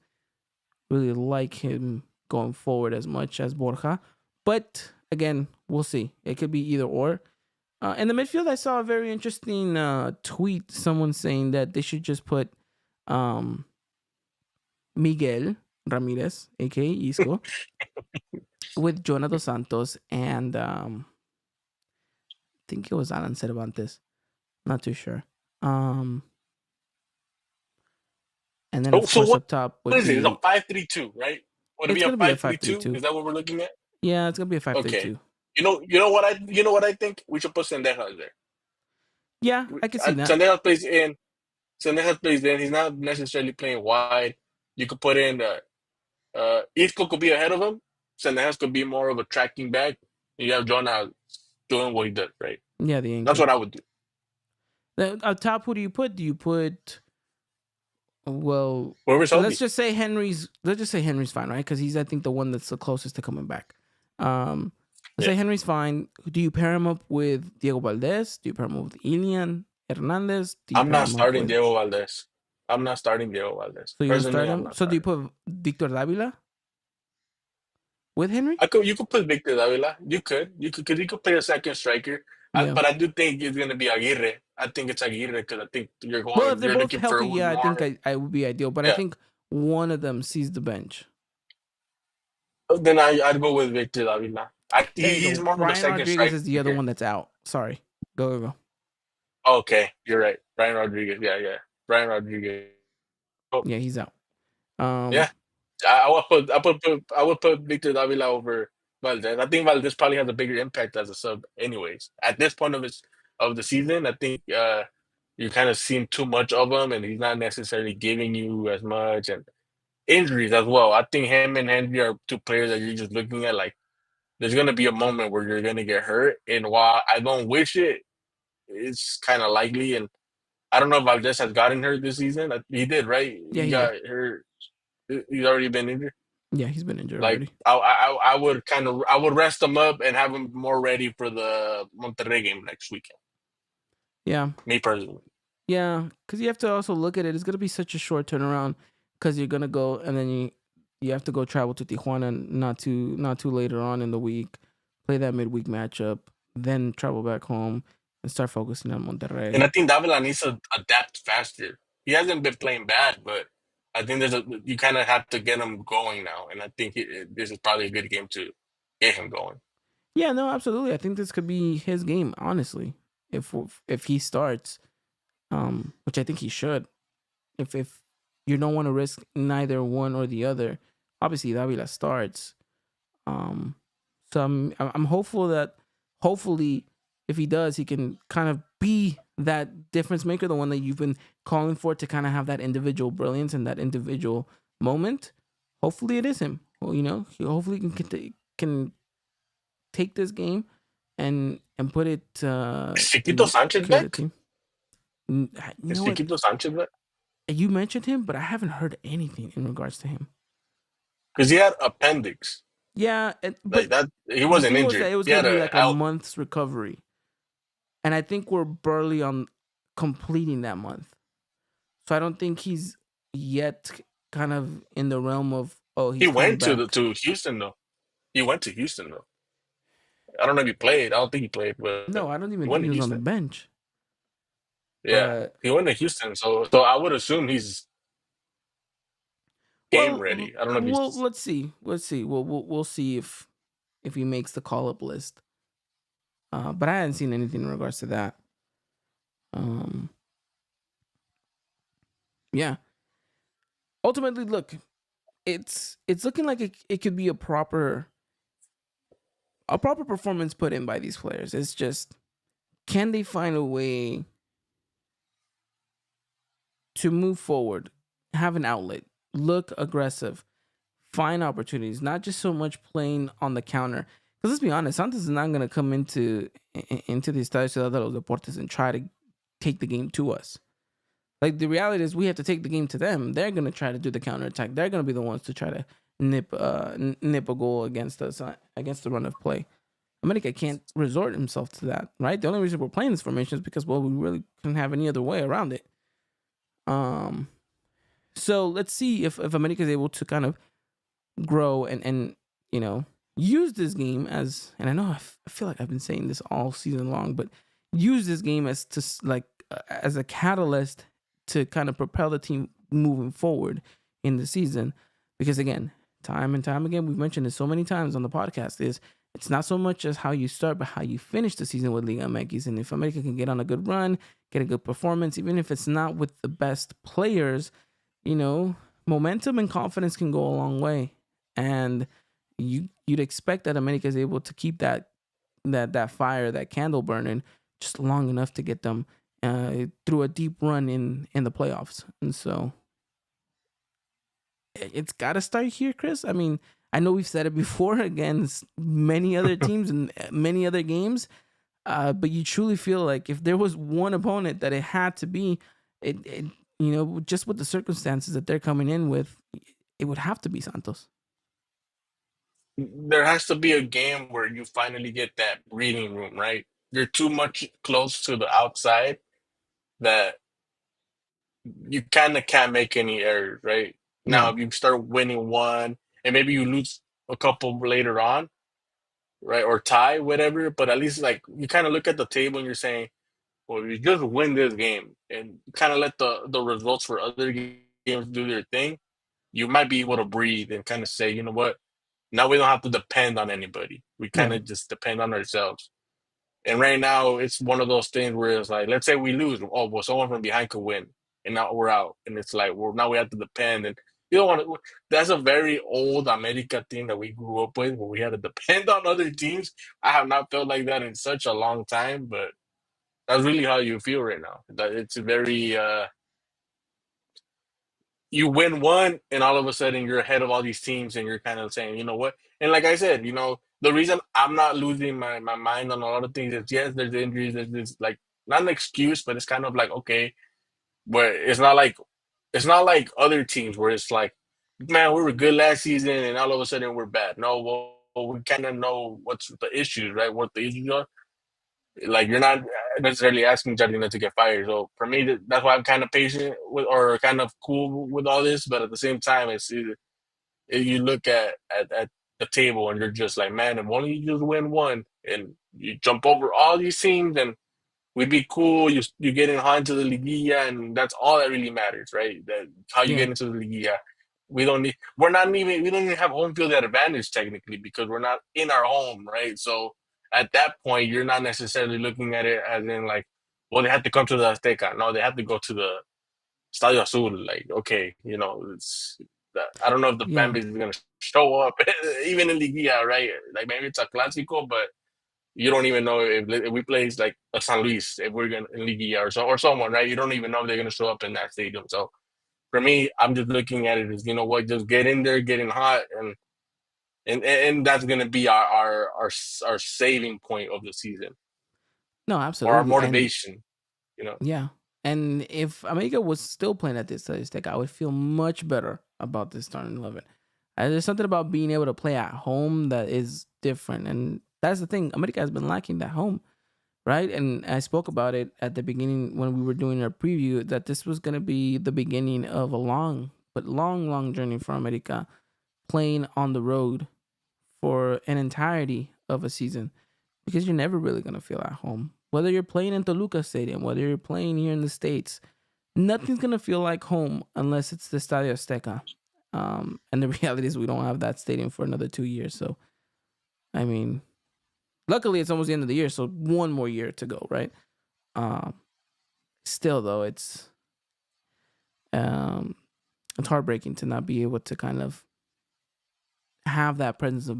S3: really like him going forward as much as Borja. But again, we'll see. It could be either or. In the midfield, I saw a very interesting tweet. Someone saying that they should just put Miguel Ramirez, aka Isco, with Jonathan Santos and I think it was Alan Cervantes. Not too sure. And then of course up top would
S2: what is it? It's a
S3: be
S2: 5-3-2, right? Would it be a 5-3-2? Is that what we're looking at?
S3: Yeah, it's gonna be a 5-3-2.
S2: Okay. You know what I think? We should put Sendejas there.
S3: Yeah, I can see that.
S2: Sendejas plays in. He's not necessarily playing wide. You could put in Isco could be ahead of him. Sendejas could be more of a tracking back. You have Jonah doing what he does, right?
S3: Yeah, the anchor.
S2: That's what I would do.
S3: Up top, who do you put? Do you put let's just say Henry's fine, right? Because he's I think the one that's the closest to coming back. Let's say Henry's fine. Do you pair him up with Diego Valdez? Do you pair him up with Ilian Hernandez?
S2: I'm not starting Diego Valdez.
S3: So you don't start him? So do you put Victor Davila with Henry?
S2: You could put Victor Davila. You could because he could play a second striker. But I do think it's going to be Aguirre. I think it's Aguirre because I think you're going.
S3: Well, if they're both
S2: looking
S3: healthy,
S2: for
S3: I think I would be ideal. But I think one of them sees the bench.
S2: Then I'd go with Victor Davila. He's more of a second
S3: Rodriguez
S2: striker.
S3: Is the other one that's out. Sorry. Go.
S2: Okay, you're right. Brian Rodriguez. Yeah. Brian Rodriguez.
S3: Oh. Yeah, he's out.
S2: Yeah. I would put Victor Davila over Valdez. I think Valdez probably has a bigger impact as a sub anyways. At this point of the season, I think you're kind of seeing too much of him and he's not necessarily giving you as much, and injuries as well. I think him and Henry are two players that you're just looking at like there's gonna be a moment where you're gonna get hurt. And while I don't wish it, it's kind of likely. And I don't know if Valdez has gotten hurt this season. He did, right?
S3: Yeah,
S2: he got hurt. He's already been injured.
S3: Yeah, he's been injured
S2: like,
S3: already.
S2: I would rest him up and have him more ready for the Monterrey game next weekend.
S3: Yeah.
S2: Me personally.
S3: Yeah, because you have to also look at it. It's gonna be such a short turnaround because you're gonna go and then you have to go travel to Tijuana not too later on in the week, play that midweek matchup, then travel back home and start focusing on Monterrey.
S2: And I think Davila needs to adapt faster. He hasn't been playing bad, but I think you kind of have to get him going now. And I think this is probably a good game to get him going.
S3: Yeah, no, absolutely. I think this could be his game, honestly. If he starts, which I think he should. If you don't want to risk neither one or the other, obviously Davila starts. So I'm hopeful that hopefully if he does, he can kind of be that difference maker, the one that you've been calling for to kind of have that individual brilliance and that individual moment. Hopefully it is him. Well, hopefully he can take this game and put it.
S2: Is Chiquito Sanchez back?
S3: Is
S2: Chiquito Sanchez back?
S3: You mentioned him, but I haven't heard anything in regards to him.
S2: Because he had appendix.
S3: Yeah,
S2: Like
S3: but
S2: that, he
S3: the
S2: wasn't
S3: thing was
S2: injured.
S3: that it was
S2: He
S3: going
S2: had
S3: to be
S2: a
S3: like a
S2: out.
S3: month's recovery. And I think we're barely on completing that month. So I don't think he's yet kind of in the realm of, oh,
S2: He
S3: he's coming
S2: went
S3: back.
S2: to Houston though. He went to Houston though. I don't know if he played. I don't think he played, but
S3: No, I don't
S2: he
S3: even
S2: went
S3: think
S2: to
S3: he was on the
S2: Houston.
S3: bench.
S2: Yeah,
S3: But
S2: he went to Houston. So I would assume he's game
S3: well,
S2: ready. I don't know if he's.
S3: let's see. Let's see. We'll see if he makes the call up list. But I hadn't seen anything in regards to that. Um, yeah. Ultimately, look, it's looking like it could be a proper performance put in by these players. It's just, can they find a way to move forward, have an outlet, look aggressive, find opportunities, not just so much playing on the counter. Because let's be honest, Santos is not going to come into the Estadio Ciudad de los Deportes and try to take the game to us. Like, the reality is we have to take the game to them. They're going to try to do the counterattack. They're going to be the ones to try to nip a goal against us, against the run of play. America can't resort himself to that, right? The only reason we're playing this formation is because, well, we really couldn't have any other way around it. So let's see if America is able to kind of grow and use this game as, and I know I feel like I've been saying this all season long, but use this game as as a catalyst to kind of propel the team moving forward in the season. Because again, time and time again, we've mentioned it so many times on the podcast, is it's not so much as how you start, but how you finish the season with Liga MX. And if America can get on a good run, get a good performance, even if it's not with the best players, momentum and confidence can go a long way. And you'd expect that America is able to keep that fire, that candle burning just long enough to get them through a deep run in the playoffs. And so it's got to start here, Chris. I mean, I know we've said it before against many other teams and many other games, but you truly feel like if there was one opponent that it had to be, it just with the circumstances that they're coming in with, it would have to be Santos.
S2: There has to be a game where you finally get that breathing room, right? You're too much close to the outside that you kind of can't make any errors, right? Now,
S3: No.
S2: if you start winning one and maybe you lose a couple later on, right, or tie, whatever, but at least like you kind of look at the table and you're saying, well, you just win this game and kind of let the results for other games do their thing, you might be able to breathe and kind of say, you know what, now we don't have to depend on anybody. We kind
S3: Yeah.
S2: of just depend on ourselves. And right now, it's one of those things where it's like, let's say we lose. Oh, well, someone from behind could win, and now we're out. And it's like, well, now we have to depend. And you don't want to. That's a very old America thing that we grew up with, where we had to depend on other teams. I have not felt like that in such a long time, but that's really how you feel right now. That it's very. You win one, and all of a sudden you're ahead of all these teams, and you're kind of saying, you know what? And like I said, the reason I'm not losing my mind on a lot of things is yes, there's injuries, there's this like not an excuse, but it's kind of like okay, but it's not like other teams where it's like, man, we were good last season, and all of a sudden we're bad. No, well we kind of know what's the issues, right? What the issues are. Like you're not necessarily asking Jardina to get fired. So for me, that's why I'm kind of patient with, or kind of cool with all this. But at the same time, you look at the table and you're just like, man, if only you just win one and you jump over all these teams and we'd be cool. You get in high into the Liguilla, and that's all that really matters, right? That how you
S3: Yeah.
S2: get into the Liguilla. We don't even have home field advantage technically because we're not in our home, right? So at that point, you're not necessarily looking at it as in like, well, they have to come to the Azteca. No, they have to go to the Estadio Azul. Like, okay, I don't know if the fan
S3: Yeah.
S2: base is gonna show up even in Liguilla, right? Like maybe it's a clásico, but you don't even know if we play like a San Luis, if we're gonna in Liguilla or someone, right? You don't even know if they're gonna show up in that stadium. So for me, I'm just looking at it as you know what, just get in there, get in hot, and that's gonna be our saving point of the season
S3: No,
S2: or our
S3: absolutely. And
S2: motivation. You know,
S3: yeah. And if America was still playing at this statistic, I would feel much better about this starting 11. There's something about being able to play at home that is different, and that's the thing. America has been lacking that home, right? And I spoke about it at the beginning when we were doing our preview that this was going to be the beginning of a long, but long, long journey for America, playing on the road for an entirety of a season, because you're never really going to feel at home. Whether you're playing in Toluca Stadium, whether you're playing here in the States, nothing's going to feel like home unless it's the Estadio Azteca. And the reality is we don't have that stadium for another 2 years. So, I mean, luckily it's almost the end of the year, so one more year to go, right? Still, though, it's heartbreaking to not be able to kind of have that presence of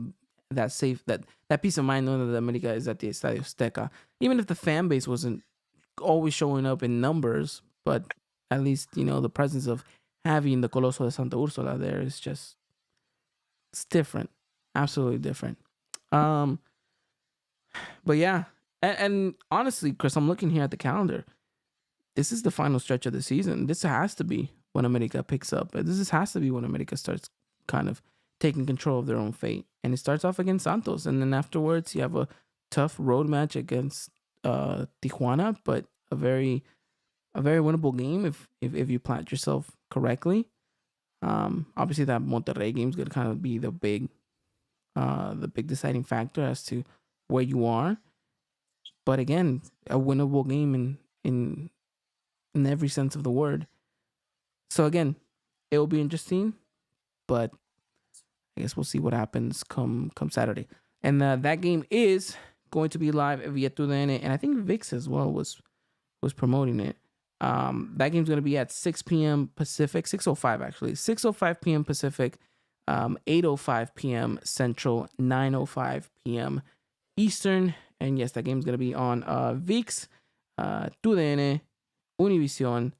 S3: that safe, that peace of mind knowing that America is at the Estadio Azteca, even if the fan base wasn't always showing up in numbers, but at least the presence of having the Coloso de Santa Úrsula there is just, it's different, absolutely different. But yeah, and honestly, Chris, I'm looking here at the calendar. This is the final stretch of the season. This has to be when America picks up. This has to be when America starts kind of taking control of their own fate. And it starts off against Santos, and then afterwards you have a tough road match against Tijuana, but a very winnable game if you plant yourself correctly. Obviously that Monterrey game is going to kind of be the big deciding factor as to where you are. But again, a winnable game in every sense of the word. So again, it will be interesting, but I guess we'll see what happens come Saturday. And that game is going to be live via TUDN, and I think VIX as well was promoting it. That game's going to be at 6 p.m. Pacific, 6:05 actually, 6:05 p.m. Pacific, 8:05 p.m. Central, 9:05 p.m. Eastern. And yes, that game's going to be on VIX, TUDN, Univision,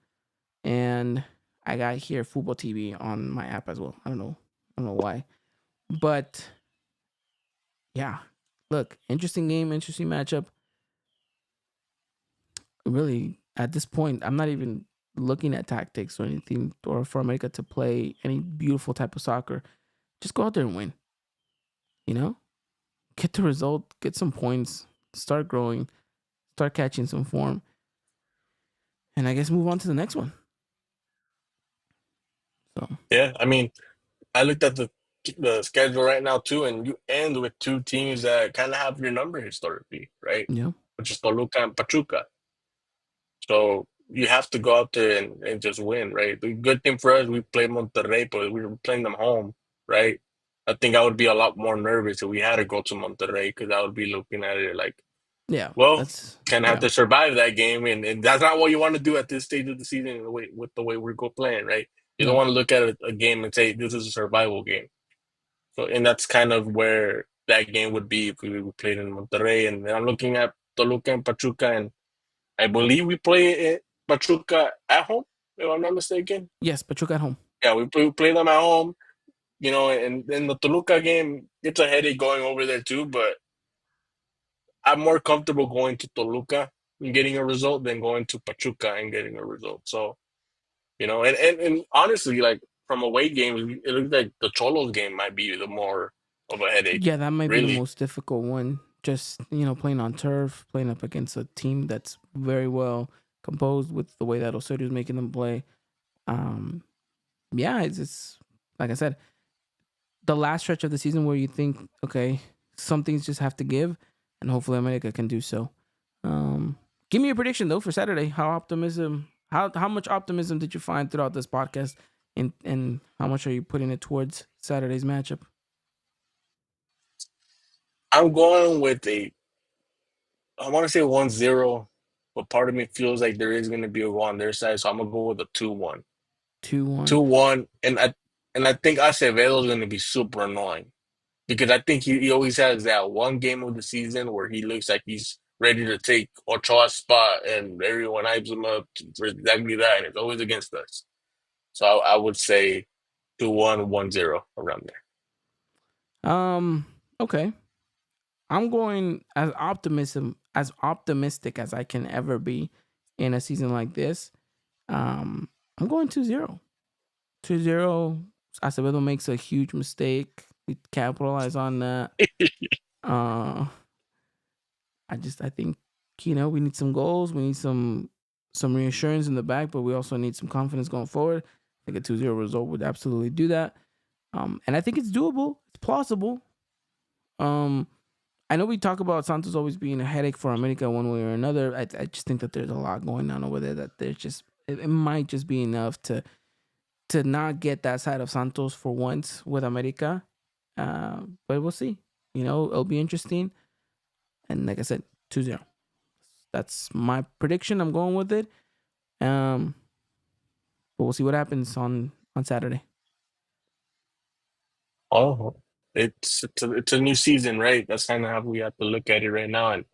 S3: and I got here Football TV on my app as well. I don't know why. But yeah, look, interesting game, interesting matchup. Really, at this point, I'm not even looking at tactics or anything, or for America to play any beautiful type of soccer. Just go out there and win. Get the result, get some points, start growing, start catching some form, and I guess move on to the next one. So
S2: yeah, I mean, I looked at the schedule right now too, and you end with two teams that kind of have your number historically, right?
S3: yeah,
S2: Which is Toluca and Pachuca. So you have to go out there and just win, right? The good thing for us, we played Monterrey, but we were playing them home, right? I think I would be a lot more nervous if we had to go to Monterrey, because I would be looking at it like,
S3: yeah,
S2: well,
S3: that's
S2: kind of have to survive that game, and that's not what you want to do at this stage of the season with the way we're playing, right? You don't want to look at a game and say this is a survival game. So, and that's kind of where that game would be if we played in Monterrey. And I'm looking at Toluca and Pachuca, and I believe we play Pachuca at home, if I'm not mistaken.
S3: Yes, Pachuca at home.
S2: Yeah, we play them at home, and in the Toluca game, it's a headache going over there too, but I'm more comfortable going to Toluca and getting a result than going to Pachuca and getting a result. So, and honestly, like from away games, it looks like the Cholos game might be the more of a headache.
S3: Yeah, that might be the
S2: Really.
S3: most difficult one. Just, playing on turf, playing up against a team that's very well composed with the way that Osorio is making them play. Yeah, it's like I said, the last stretch of the season where you think, okay, some things just have to give, and hopefully America can do so. Give me a prediction though for Saturday. How much optimism did you find throughout this podcast, and how much are you putting it towards Saturday's matchup?
S2: I'm going with I want to say 1-0, but part of me feels like there is going to be a goal on their side, so I'm going to go with a 2-1.
S3: 2-1.
S2: 2-1, and I think Acevedo is going to be super annoying, because I think he always has that one game of the season where he looks like he's ready to take Ochoa's spot, and everyone hypes him up for exactly that, and it's always against us. So I would say 2-1, 1-0 around
S3: there. Okay. I'm going as optimistic as I can ever be in a season like this. I'm going 2-0. 2-0, Acevedo makes a huge mistake. We capitalize on that. I think, we need some goals. We need some reassurance in the back, but we also need some confidence going forward. I think a 2-0 result would absolutely do that. And I think it's doable. It's plausible. I know we talk about Santos always being a headache for America one way or another. I just think that there's a lot going on over there that there's just it might just be enough to not get that side of Santos for once with America. But we'll see. It'll be interesting. And like I said, 2-0. That's my prediction. I'm going with it. But we'll see what happens on Saturday.
S2: Oh, it's a new season, right? That's kind of how we have to look at it right now, and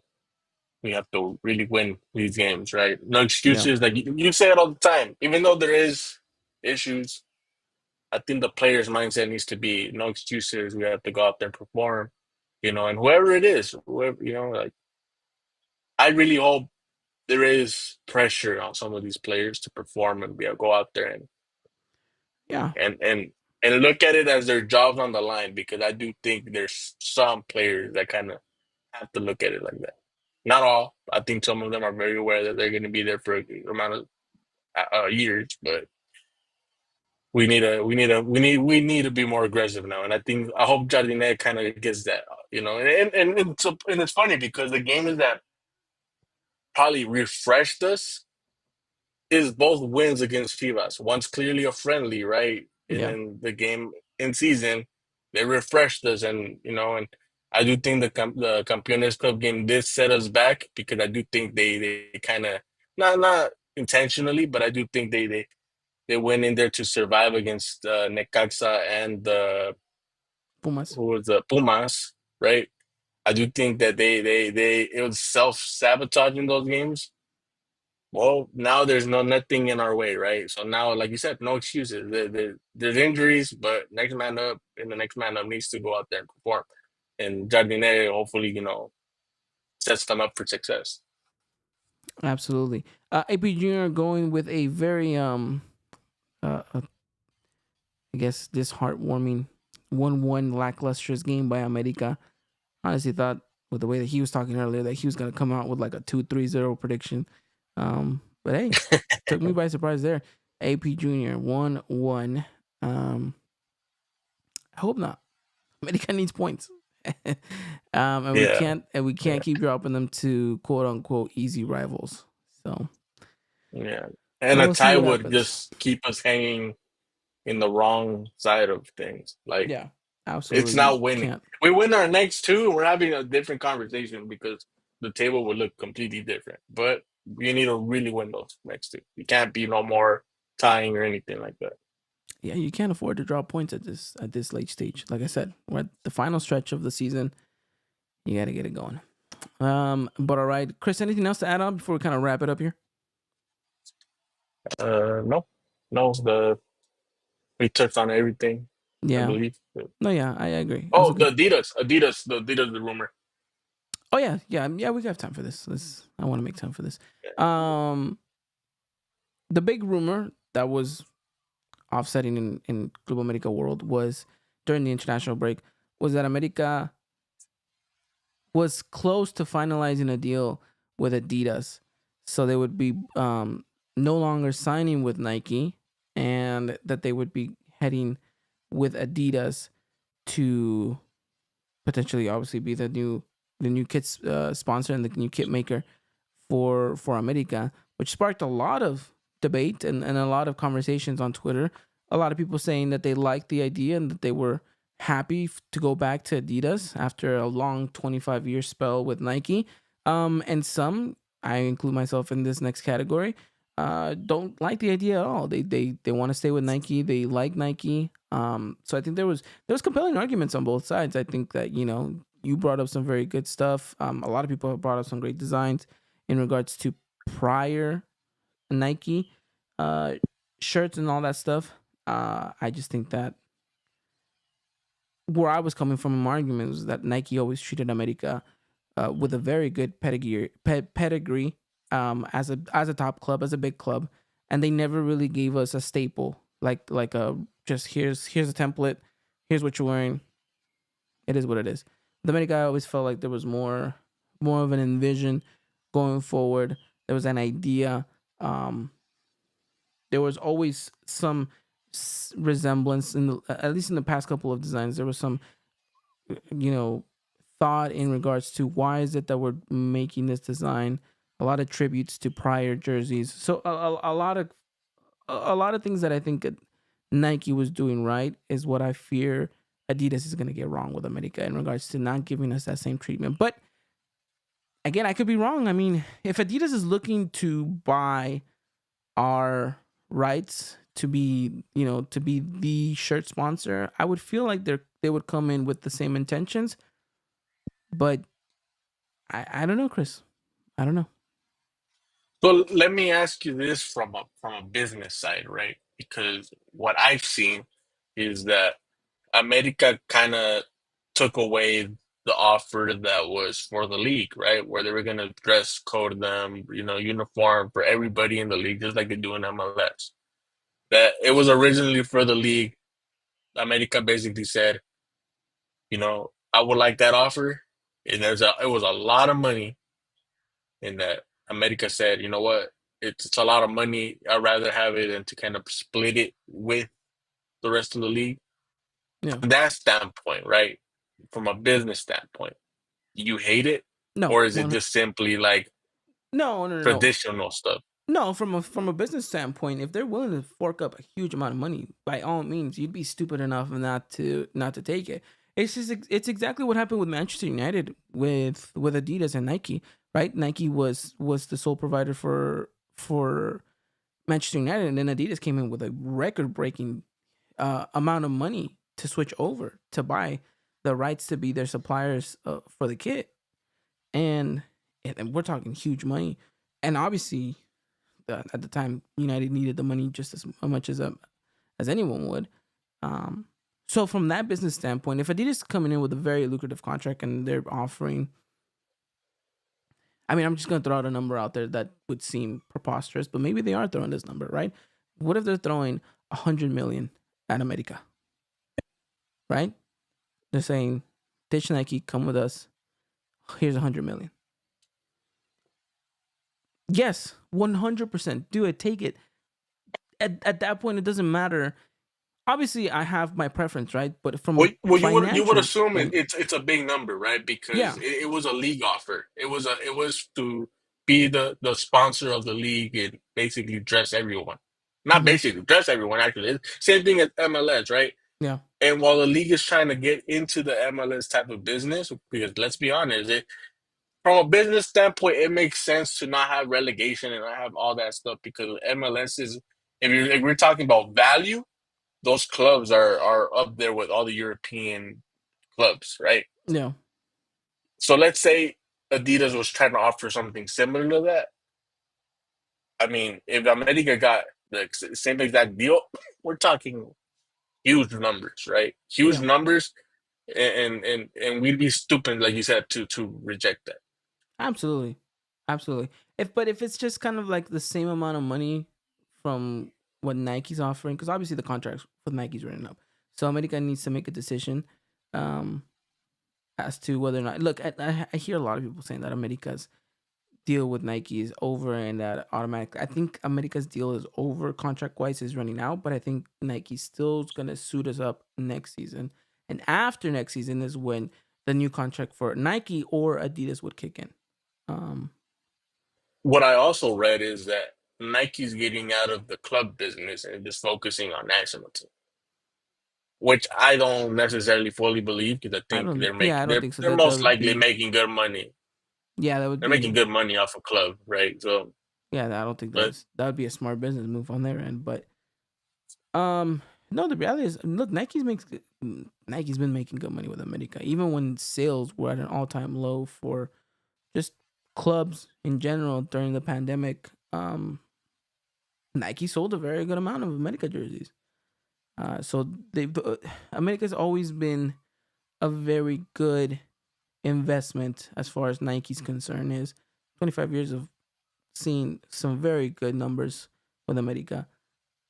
S2: we have to really win these games, right? No
S3: Yeah.
S2: excuses. Like you say it all the time. Even though there is issues, I think the players' mindset needs to be no excuses. We have to go out there and perform, and whoever it is, whoever like. I really hope there is pressure on some of these players to perform and go out there and
S3: Yeah.
S2: and and and look at it as their jobs on the line, because I do think there's some players that kind of have to look at it like that. Not all. I think some of them are very aware that they're going to be there for a good amount of years, but we need to be more aggressive now. And I hope Jardine kind of gets that, and it's funny because the games that probably refreshed us is both wins against Chivas. One's clearly a friendly, right? And
S3: Yeah.
S2: then the game in season, they refreshed us, and I do think the Campeones Cup game did set us back, because I do think they kind of not intentionally, but I do think they went in there to survive against Necaxa and
S3: Pumas.
S2: who was the Pumas, right? I do think that they it was self-sabotage in those games. Well, now there's nothing in our way, right? So now, like you said, no excuses. There's injuries, but next man up, and the next man up needs to go out there and perform. And Jardine hopefully, sets them up for success.
S3: Absolutely. AP Junior going with a very I guess this heartwarming 1-1 lackluster game by America. Honestly thought with the way that he was talking earlier that he was gonna come out with like a 2-3-0 prediction. But hey, took me by surprise there. AP Junior 1-1. I hope not. America needs points. And
S2: Yeah,
S3: we can't keep dropping them to quote unquote easy rivals. So
S2: yeah. And a
S3: we'll see
S2: tie
S3: what
S2: would
S3: happens.
S2: just keep us hanging in the wrong side of things. Like,
S3: Yeah,
S2: it's
S3: absolutely. You
S2: not winning.
S3: can't.
S2: We win our next two, we're having a different conversation, because the table would look completely different. But you need to really win those next two. You can't be no more tying or anything like that.
S3: Yeah, you can't afford to drop points at this late stage. Like I said, we're at the final stretch of the season. You got to get it going. But all right, Chris, anything else to add on before we kind of wrap it up here?
S2: No, no, we touched on everything, I
S3: Yeah.
S2: believe.
S3: No, yeah, I agree. It was
S2: Oh,
S3: a
S2: the
S3: good.
S2: Adidas, the rumor.
S3: Oh yeah. We have time for this. I want to make time for this.
S2: Yeah.
S3: The big rumor that was offsetting in Club America world was during the international break was that America was close to finalizing a deal with Adidas, so they would be no longer signing with Nike, and that they would be heading with Adidas to potentially, obviously, be the new kit sponsor and the new kit maker for America, which sparked a lot of debate and a lot of conversations on Twitter. A lot of people saying that they liked the idea and that they were happy to go back to Adidas after a long 25-year spell with Nike. And some, I include myself in this next category, don't like the idea at all. They want to stay with Nike. They like Nike. So I think there was compelling arguments on both sides. I think that you brought up some very good stuff. A lot of people have brought up some great designs in regards to prior Nike shirts and all that stuff. I just think that where I was coming from in my argument was that Nike always treated America with a very good pedigree as a top club, as a big club, and they never really gave us a staple like a just here's a template, here's what you're wearing. It is what it is. The America, I always felt like there was more of an envision going forward. There was an idea. Um, there was always some resemblance in at least in the past couple of designs. There was some, thought in regards to why is it that we're making this design. A lot of tributes to prior jerseys. So a lot of things that I think Nike was doing right is what I fear Adidas is going to get wrong with America in regards to not giving us that same treatment. But again, I could be wrong. I mean, if Adidas is looking to buy our rights to be, to be the shirt sponsor, I would feel like they would come in with the same intentions. But I don't know, Chris. I don't know.
S2: So let me ask you this from a business side, right? Because what I've seen is that America kind of took away the offer that was for the league, right? Where they were going to dress code them, uniform for everybody in the league, just like they do in MLS. That it was originally for the league. America basically said, I would like that offer, and it was a lot of money in that. America said, you know what, it's a lot of money. I'd rather have it and to kind of split it with the rest of the league.
S3: Yeah.
S2: From that standpoint, right? From a business standpoint, you hate it,
S3: No.
S2: or is it just simply like
S3: No.
S2: traditional stuff?
S3: No, from a business standpoint, if they're willing to fork up a huge amount of money, by all means, you'd be stupid enough not to take it. It's exactly what happened with Manchester United with Adidas and Nike, right? Nike was the sole provider for Manchester United, and then Adidas came in with a record breaking amount of money to switch over to buy the rights to be their suppliers for the kit, and we're talking huge money, and obviously at the time, United needed the money just as much as anyone would. So from that business standpoint, if Adidas is coming in with a very lucrative contract and they're offering, I mean, I'm just gonna throw out a number out there that would seem preposterous, but maybe they are throwing this number, right? What if they're throwing 100 million at America, right? They're saying, ditch Nike, come with us. Here's 100 million. Yes, 100%. Do it. Take it. At that point, it doesn't matter. Obviously, I have my preference, right? But from a
S2: You would
S3: financial
S2: assume
S3: point,
S2: it's a big number, right?
S3: yeah,
S2: Because it was a league offer. It was to be the sponsor of the league and basically dress everyone. Not
S3: hmm,
S2: basically dress everyone. Actually, same thing as MLS, right?
S3: yeah,
S2: And while the league is trying to get into the MLS type of business, because let's be honest, from a business standpoint, it makes sense to not have relegation and not have all that stuff because MLS is, if we're talking about value, those clubs are up there with all the European clubs, right?
S3: yeah,
S2: So let's say Adidas was trying to offer something similar to that. I mean, if America got the same exact deal, we're talking huge numbers, right? Huge
S3: yeah.
S2: numbers, and we'd be stupid, like you said, to reject that.
S3: Absolutely, absolutely. If it's just kind of like the same amount of money from what Nike's offering, because obviously the contracts with Nike's written up, so America needs to make a decision um, as to whether or not. Look, I hear a lot of people saying that America's deal with Nike is over and that automatically. I think America's deal is over contract wise is running out, but I think Nike still is gonna suit us up next season, and after next season is when the new contract for Nike or Adidas would kick in. Um,
S2: What I also read is that Nike's getting out of the club business and just focusing on national team, which I don't necessarily fully believe because I
S3: I
S2: think
S3: don't. Yeah, I don't think so.
S2: they're
S3: That
S2: most
S3: would
S2: likely
S3: be.
S2: making good money.
S3: Yeah, that would
S2: They're making
S3: be.
S2: good money off of club, right? So,
S3: Yeah, I don't think
S2: but
S3: that would be a smart business move on their end. But um, no, the reality is, look, Nike's been making good money with America, even when sales were at an all time low for just clubs in general during the pandemic. Nike sold a very good amount of America jerseys. So America's always been a very good investment as far as Nike's concerned. Is 25 years of seeing some very good numbers with America.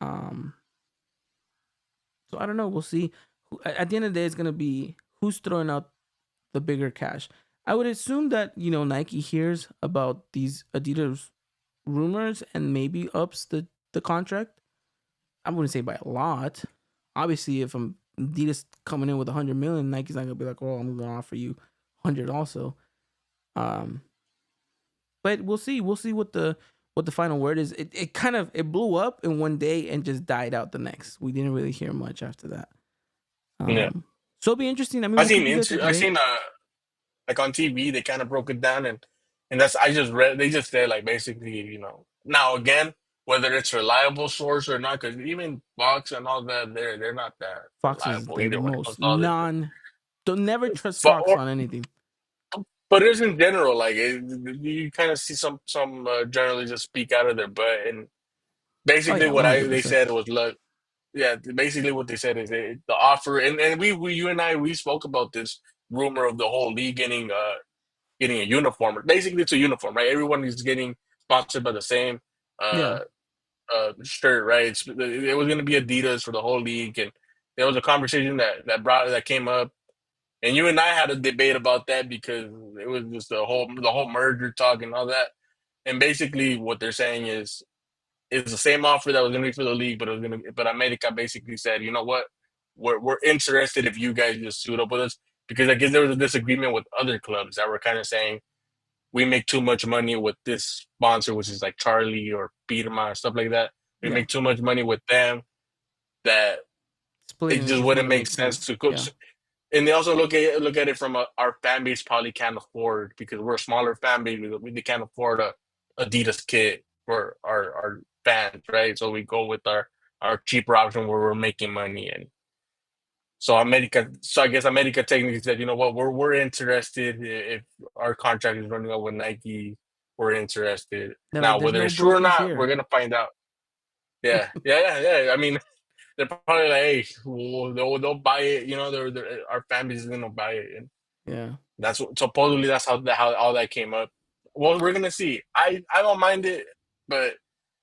S3: Um, So I don't know. We'll see. At the end of the day, it's gonna be who's throwing out the bigger cash. I would assume that Nike hears about these Adidas rumors and maybe ups the contract. I wouldn't say by a lot. Obviously, if I'm Adidas coming in with 100 million, Nike's not gonna be like, "Oh, I'm gonna offer you 100 also." Um, but we'll see. We'll see what the final word is. It kind of blew up in one day and just died out the next. We didn't really hear much after that.
S2: Yeah,
S3: So it'll be interesting. I mean,
S2: I
S3: we'll keep
S2: seen
S3: you guys up to
S2: I
S3: date.
S2: seen like on TV they kind of broke it down, and that's I just read they just said like basically now again whether it's reliable source or not, because even Fox and all that they're not that
S3: Fox is
S2: reliable
S3: the
S2: either when it comes
S3: most
S2: to all this.
S3: don't never trust
S2: But
S3: Fox on anything.
S2: but it's in general like you kind of see some journalists just speak out of their butt, and
S3: Oh
S2: basically
S3: yeah,
S2: what they
S3: 100%.
S2: said was look. Yeah, basically what they said is the offer, and we you and I we spoke about this rumor of the whole league getting a uniform. Basically, it's a uniform, right? Everyone is getting sponsored by the same
S3: Yeah,
S2: uh, shirt, right? It was going to be Adidas for the whole league, and there was a conversation that came up, and you and I had a debate about that because it was just the whole merger talk and all that. And basically, what they're saying is it's the same offer that was going to be for the league, but but America basically said, you know what, we're interested if you guys just suit up with us, because I guess there was a disagreement with other clubs that were kind of saying we make too much money with this sponsor, which is like Charlie or Pirma stuff like that. We
S3: yeah.
S2: make too much money with them that it
S3: Splitting it
S2: just
S3: just
S2: wouldn't
S3: wouldn't
S2: make
S3: make
S2: sense
S3: sense.
S2: to coach.
S3: Yeah,
S2: And they also look at it from our fan base probably can't afford, because we're a smaller fan base. We can't afford a Adidas kit for our fans, right? So we go with our cheaper option where we're making money. And so I guess America technically said, you know what, we're interested if our contract is running out with Nike. We're interested.
S3: they're like,
S2: Now,
S3: there's
S2: whether
S3: no
S2: it's true or
S3: brokers
S2: not, we're
S3: here.
S2: gonna find out. Yeah, yeah. I mean, they're probably like, hey, they'll buy it. Our fan base is gonna buy it, and
S3: Yeah,
S2: supposedly that's how all that came up. Well, we're gonna see. I don't mind it, but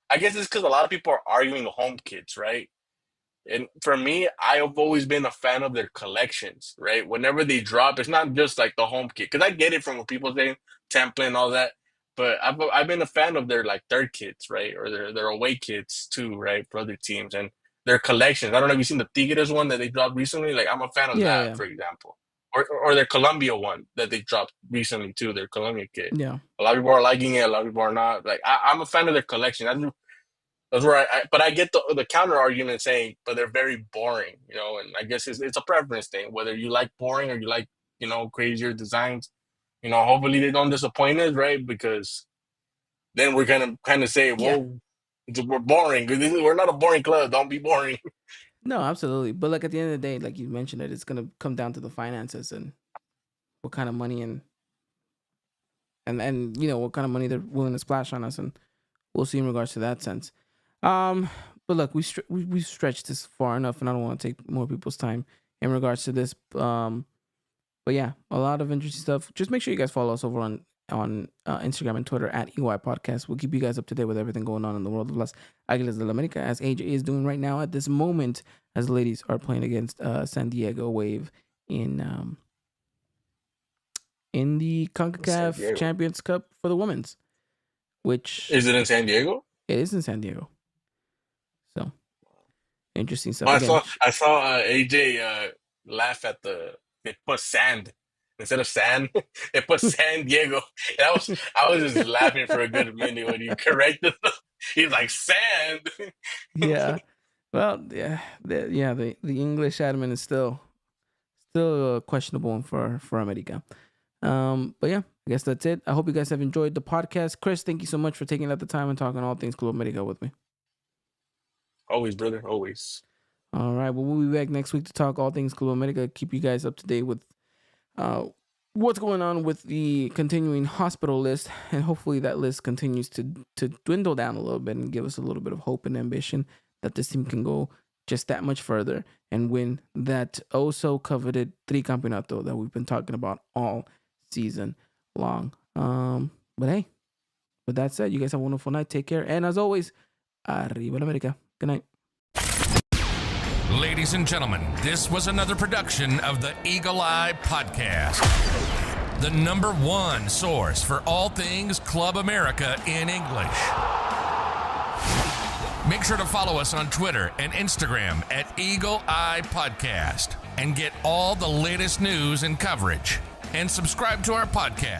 S2: I guess it's because a lot of people are arguing the home kits, right? And for me, I have always been a fan of their collections, right? Whenever they drop, it's not just like the home kit, because I get it from what people say, template and all that. But I've been a fan of their like third kits, right, or their away kits too, right, for other teams and their collections. I don't know if you've seen the Tigres one that they dropped recently. Like I'm a fan of
S3: yeah,
S2: that,
S3: yeah,
S2: for example, or their Colombia one that they dropped recently too, their Colombia kit.
S3: yeah.
S2: A lot of people are liking it, a lot of people are not. Like I'm a fan of their collection. That's where but I get the counter argument saying, but they're very boring, and I guess it's a preference thing, whether you like boring or you like, crazier designs. Hopefully they don't disappoint us, right? Because then we're gonna kind of say,
S3: Yeah.
S2: well, we're boring. We're not a boring club. Don't be boring.
S3: No, absolutely. But like at the end of the day, like you mentioned it, it's gonna come down to the finances and what kind of money and what kind of money they're willing to splash on us, and we'll see in regards to that sense. But look, we've stretched this far enough, and I don't want to take more people's time in regards to this. But yeah, a lot of interesting stuff. Just make sure you guys follow us over on Instagram and Twitter at EY Podcast. We'll keep you guys up to date with everything going on in the world of Las Águilas de la América, as AJ is doing right now at this moment, as the ladies are playing against San Diego Wave in the CONCACAF Champions Cup for the women's, which
S2: Is it in San Diego?
S3: it is in San Diego. So interesting stuff.
S2: Well,
S3: Again,
S2: I saw AJ laugh at they put sand instead of sand. They put San Diego. And I was just laughing for a good minute when you corrected them. He's like sand.
S3: yeah. Well, yeah, the English admin is still a questionable one for America. But yeah, I guess that's it. I hope you guys have enjoyed the podcast. Chris, thank you so much for taking out the time and talking all things Club America with me.
S2: Always, brother. Always.
S3: All right. Well, we'll be back next week to talk all things Club America. Keep you guys up to date with what's going on with the continuing hospital list, and hopefully that list continues to dwindle down a little bit and give us a little bit of hope and ambition that this team can go just that much further and win that so coveted tricampeonato that we've been talking about all season long. But hey, with that said, you guys have a wonderful night. Take care, and as always, arriba la America. Good night.
S4: Ladies and gentlemen, this was another production of the Eagle Eye Podcast, the #1 source for all things Club America in English. Make sure to follow us on Twitter and Instagram at Eagle Eye Podcast and get all the latest news and coverage. And subscribe to our podcast.